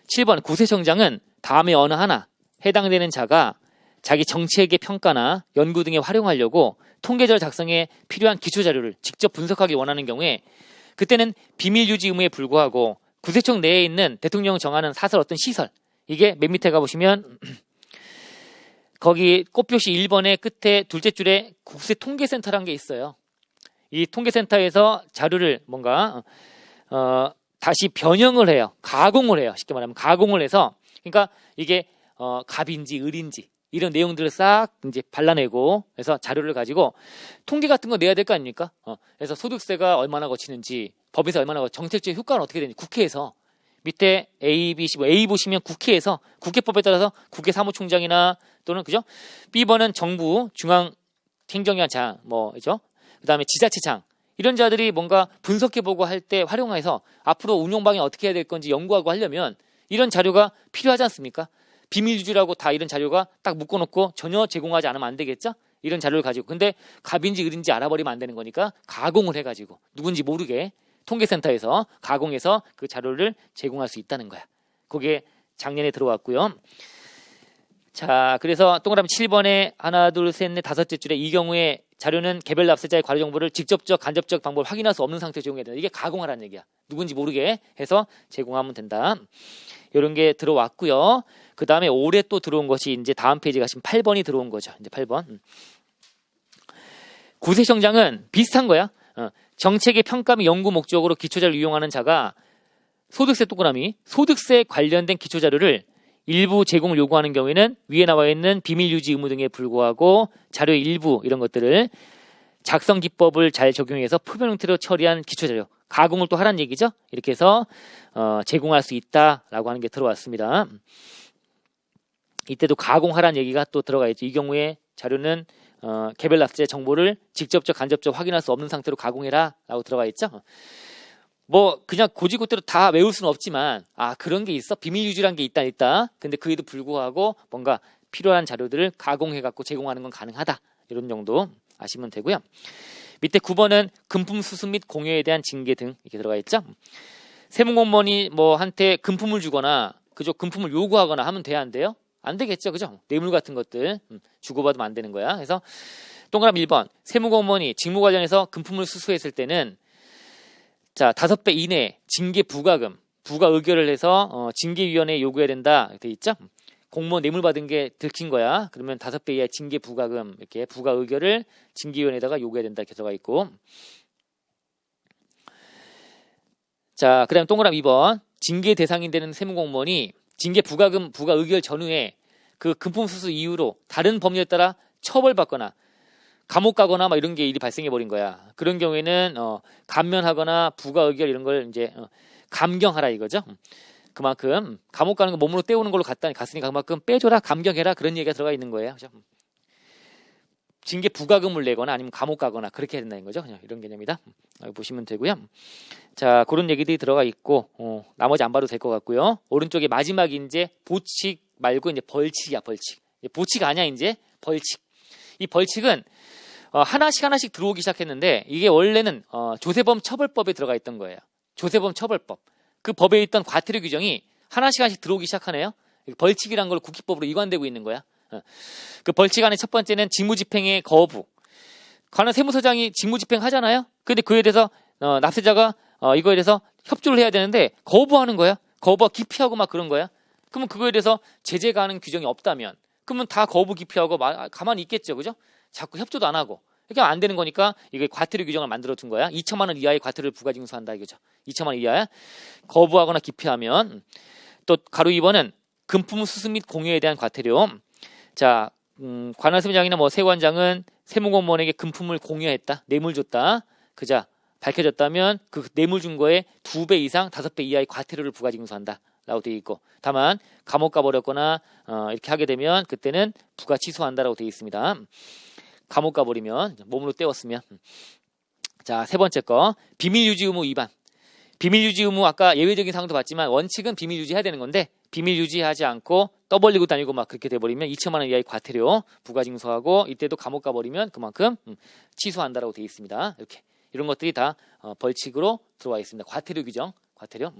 Speaker 1: 7번 구세청장은 다음에 어느 하나 해당되는 자가 자기 정책의 평가나 연구 등에 활용하려고 통계자료 작성에 필요한 기초자료를 직접 분석하기 원하는 경우에 그때는 비밀 유지 의무에 불구하고 구세청 내에 있는 대통령 정하는 사설 어떤 시설 이게 맨 밑에 가보시면 거기 꽃표시 1번의 끝에 둘째 줄에 국세통계센터라는 게 있어요. 이 통계센터에서 자료를 뭔가 다시 변형을 해요. 가공을 해요. 쉽게 말하면 가공을 해서 그러니까 이게 갑인지 을인지 이런 내용들을 싹 이제 발라내고 그래서 자료를 가지고 통계 같은 거 내야 될 거 아닙니까? 그래서 소득세가 얼마나 거치는지 법인세 얼마나 정책적 효과는 어떻게 되는지 국회에서 밑에 A, B, C, A 보시면 국회에서 국회법에 따라서 국회 사무총장이나 또는 그죠? B번은 정부 중앙행정위원장 그죠? 그다음에 지자체장 이런 자들이 뭔가 분석해보고 할 때 활용해서 앞으로 운용 방향 어떻게 해야 될 건지 연구하고 하려면 이런 자료가 필요하지 않습니까? 비밀 유지라고 다 이런 자료가 딱 묶어놓고 전혀 제공하지 않으면 안 되겠죠? 이런 자료를 가지고. 근데 갑인지 을인지 알아버리면 안 되는 거니까 가공을 해가지고 누군지 모르게 통계센터에서 가공해서 그 자료를 제공할 수 있다는 거야. 그게 작년에 들어왔고요. 자, 그래서 동그라미 7번에 하나, 둘, 셋, 넷, 다섯째 줄에 이 경우에 자료는 개별 납세자의 과료 정보를 직접적, 간접적 방법을 확인할 수 없는 상태로 제공해야 된다. 이게 가공하라는 얘기야. 누군지 모르게 해서 제공하면 된다. 이런 게 들어왔고요. 그 다음에 올해 또 들어온 것이 이제 다음 페이지 가시면 8번이 들어온 거죠. 이제 8번. 구세청장은 비슷한 거야. 정책의 평가 및 연구 목적으로 기초자료를 이용하는 자가 소득세 동그라미, 소득세 관련된 기초자료를 일부 제공을 요구하는 경우에는 위에 나와 있는 비밀 유지 의무 등에 불구하고 자료의 일부 이런 것들을 작성 기법을 잘 적용해서 표본 형태로 처리한 기초자료, 가공을 또 하라는 얘기죠. 이렇게 해서 제공할 수 있다라고 하는 게 들어왔습니다. 이때도 가공하라는 얘기가 또 들어가 있죠. 이 경우에 자료는 개별 납세자 정보를 직접적, 간접적 확인할 수 없는 상태로 가공해라 라고 들어가 있죠. 뭐 그냥 고지고대로 다 외울 수는 없지만 그런 게 있어. 비밀 유지란 게 있다. 근데 그에도 불구하고 뭔가 필요한 자료들을 가공해 갖고 제공하는 건 가능하다. 이런 정도 아시면 되고요. 밑에 9번은 금품 수수 및 공여에 대한 징계 등 이렇게 들어가 있죠. 세무공무원이 뭐 한테 금품을 주거나 그죠? 금품을 요구하거나 하면 돼야 안 돼요? 안 되겠죠. 그죠? 뇌물 같은 것들 주고받으면 안 되는 거야. 그래서 동그라미 1번 세무공무원이 직무 관련해서 금품을 수수했을 때는 자, 5배 이내 징계 부과금, 부과 의결을 해서 징계위원회에 요구해야 된다 돼 있죠. 공무원 뇌물 받은 게 들킨 거야. 그러면 5배 이하의 징계 부과금 이렇게 부과 의결을 징계위원회에다가 요구해야 된다 이렇게 들어가 있고. 자, 그다음 동그라미 2번 징계 대상이 되는 세무공무원이 징계 부과금 부과 의결 전후에 그 금품 수수 이유로 다른 법률에 따라 처벌받거나 감옥 가거나 막 이런 게 일이 발생해 버린 거야. 그런 경우에는 감면하거나 부과 의결 이런 걸 이제 감경하라 이거죠. 그만큼 감옥 가는 거 몸으로 때우는 걸로 갔으니까 그만큼 빼줘라, 감경해라 그런 얘기가 들어가 있는 거예요. 그죠? 징계 부과금을 내거나 아니면 감옥 가거나 그렇게 해야 된다는 거죠. 그냥 이런 개념이다. 보시면 되고요. 자, 그런 얘기들이 들어가 있고 나머지 안 봐도 될 것 같고요. 오른쪽에 마지막이 이제 보칙 말고 이제 벌칙이야. 벌칙. 보칙 아니야 이제 벌칙. 이 벌칙은 하나씩 들어오기 시작했는데 이게 원래는 조세범 처벌법에 들어가 있던 거예요. 조세범 처벌법. 그 법에 있던 과태료 규정이 하나씩 들어오기 시작하네요. 벌칙이란 걸 국기법으로 이관되고 있는 거야. 그 벌칙 안에 첫 번째는 직무집행의 거부. 관할 세무서장이 직무집행 하잖아요. 근데 그에 대해서 납세자가 이거에 대해서 협조를 해야 되는데 거부하는 거야. 거부하고 기피하고 막 그런 거야. 그러면 그거에 대해서 제재 가능 규정이 없다면 그러면 다 거부 기피하고 가만히 있겠죠. 그죠? 자꾸 협조도 안 하고. 그러니까 안 되는 거니까 이게 과태료 규정을 만들어 둔 거야. 2천만 원 이하의 과태료를 부과징수한다 이거죠. 2천만 원 이하에 거부하거나 기피하면. 또 가로 2번은 금품 수수 및 공여에 대한 과태료. 자, 관할세무장이나 뭐 세관장은 세무공무원에게 금품을 공여했다. 뇌물 줬다. 그자 밝혀졌다면 그 뇌물 준 거에 2배 이상 5배 이하의 과태료를 부과징수한다. 라고 되어 있고 다만 감옥 가버렸거나 이렇게 하게 되면 그때는 부과 취소한다라고 되어 있습니다. 감옥 가버리면 몸으로 때웠으면. 자, 세 번째 거 비밀 유지 의무 위반. 비밀 유지 의무 아까 예외적인 상황도 봤지만 원칙은 비밀 유지해야 되는 건데 비밀 유지하지 않고 떠벌리고 다니고 막 그렇게 돼버리면 2천만 원 이하의 과태료 부과징수하고 이때도 감옥 가버리면 그만큼 취소한다라고 되어 있습니다. 이렇게 이런 것들이 다 벌칙으로 들어와 있습니다. 과태료 규정, 과태료.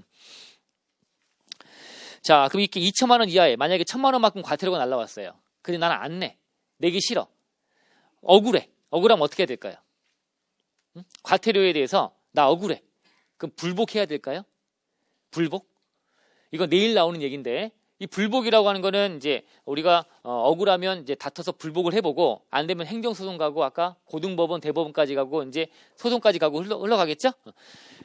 Speaker 1: 자, 그럼 이렇게 2천만 원 이하에 만약에 1,000만 원만큼 과태료가 날라왔어요. 근데 나는 안 내. 내기 싫어. 억울해. 억울하면 어떻게 해야 될까요? 과태료에 대해서 나 억울해. 그럼 불복해야 될까요? 불복? 이거 내일 나오는 얘기인데 이 불복이라고 하는 거는 이제 우리가 억울하면 이제 다퉈서 불복을 해보고 안 되면 행정소송 가고 아까 고등법원, 대법원까지 가고 이제 소송까지 가고 흘러가겠죠?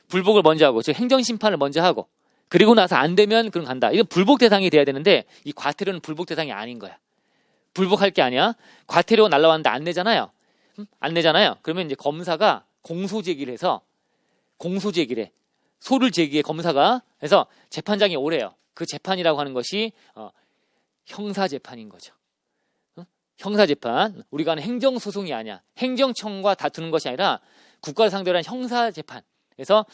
Speaker 1: 불복을 먼저 하고 즉 행정심판을 먼저 하고 그리고 나서 안 되면 그럼 간다. 이건 불복 대상이 돼야 되는데 이 과태료는 불복 대상이 아닌 거야. 불복할 게 아니야. 과태료 날라왔는데 안 내잖아요. 안 내잖아요. 그러면 이제 검사가 공소제기를 해서 공소제기래. 소를 제기해 검사가. 그래서 재판장이 오래요. 그 재판이라고 하는 것이 형사재판인 거죠. 형사재판. 우리가 하는 행정소송이 아니야. 행정청과 다투는 것이 아니라 국가를 상대로 한 형사재판. 그래서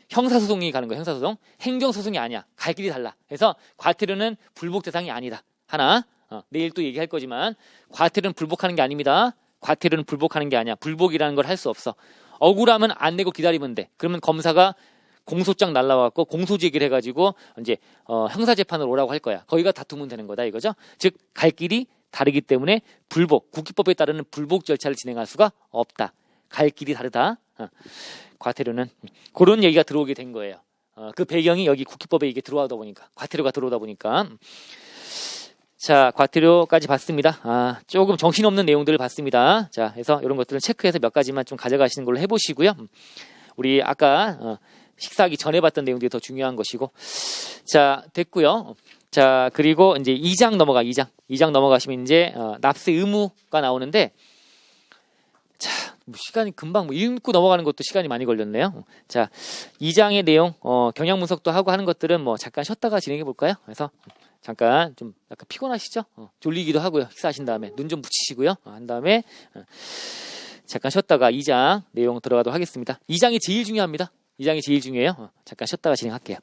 Speaker 1: 형사소송이 가는 거야. 형사소송. 행정소송이 아니야. 갈 길이 달라. 그래서 과태료는 불복 대상이 아니다. 하나. 내일 또 얘기할 거지만 과태료는 불복하는 게 아닙니다. 과태료는 불복하는 게 아니야. 불복이라는 걸 할 수 없어. 억울하면 안 내고 기다리면 돼. 그러면 검사가 공소장 날라와갖고 공소제기를 해가지고 이제 형사재판으로 오라고 할 거야. 거기가 다투면 되는 거다 이거죠. 즉 갈 길이 다르기 때문에 불복, 국기법에 따르는 불복 절차를 진행할 수가 없다. 갈 길이 다르다. 과태료는 그런 얘기가 들어오게 된 거예요. 그 배경이 여기 국기법에 이게 들어오다 보니까 과태료가 들어오다 보니까 자 과태료까지 봤습니다. 조금 정신없는 내용들을 봤습니다. 자 그래서 이런 것들을 체크해서 몇 가지만 좀 가져가시는 걸로 해보시고요. 우리 아까 식사하기 전에 봤던 내용들이 더 중요한 것이고 자 됐고요. 자 그리고 이제 2장 넘어가 2장 넘어가시면 이제 납세 의무가 나오는데 자 시간이 금방 읽고 넘어가는 것도 시간이 많이 걸렸네요. 자 2장의 내용 경향 분석도 하고 하는 것들은 뭐 잠깐 쉬었다가 진행해 볼까요? 그래서 잠깐 좀 약간 피곤하시죠? 졸리기도 하고요. 식사하신 다음에 눈 좀 붙이시고요. 한 다음에 잠깐 쉬었다가 2장 내용 들어가도록 하겠습니다. 2장이 제일 중요합니다. 2장이 제일 중요해요. 잠깐 쉬었다가 진행할게요.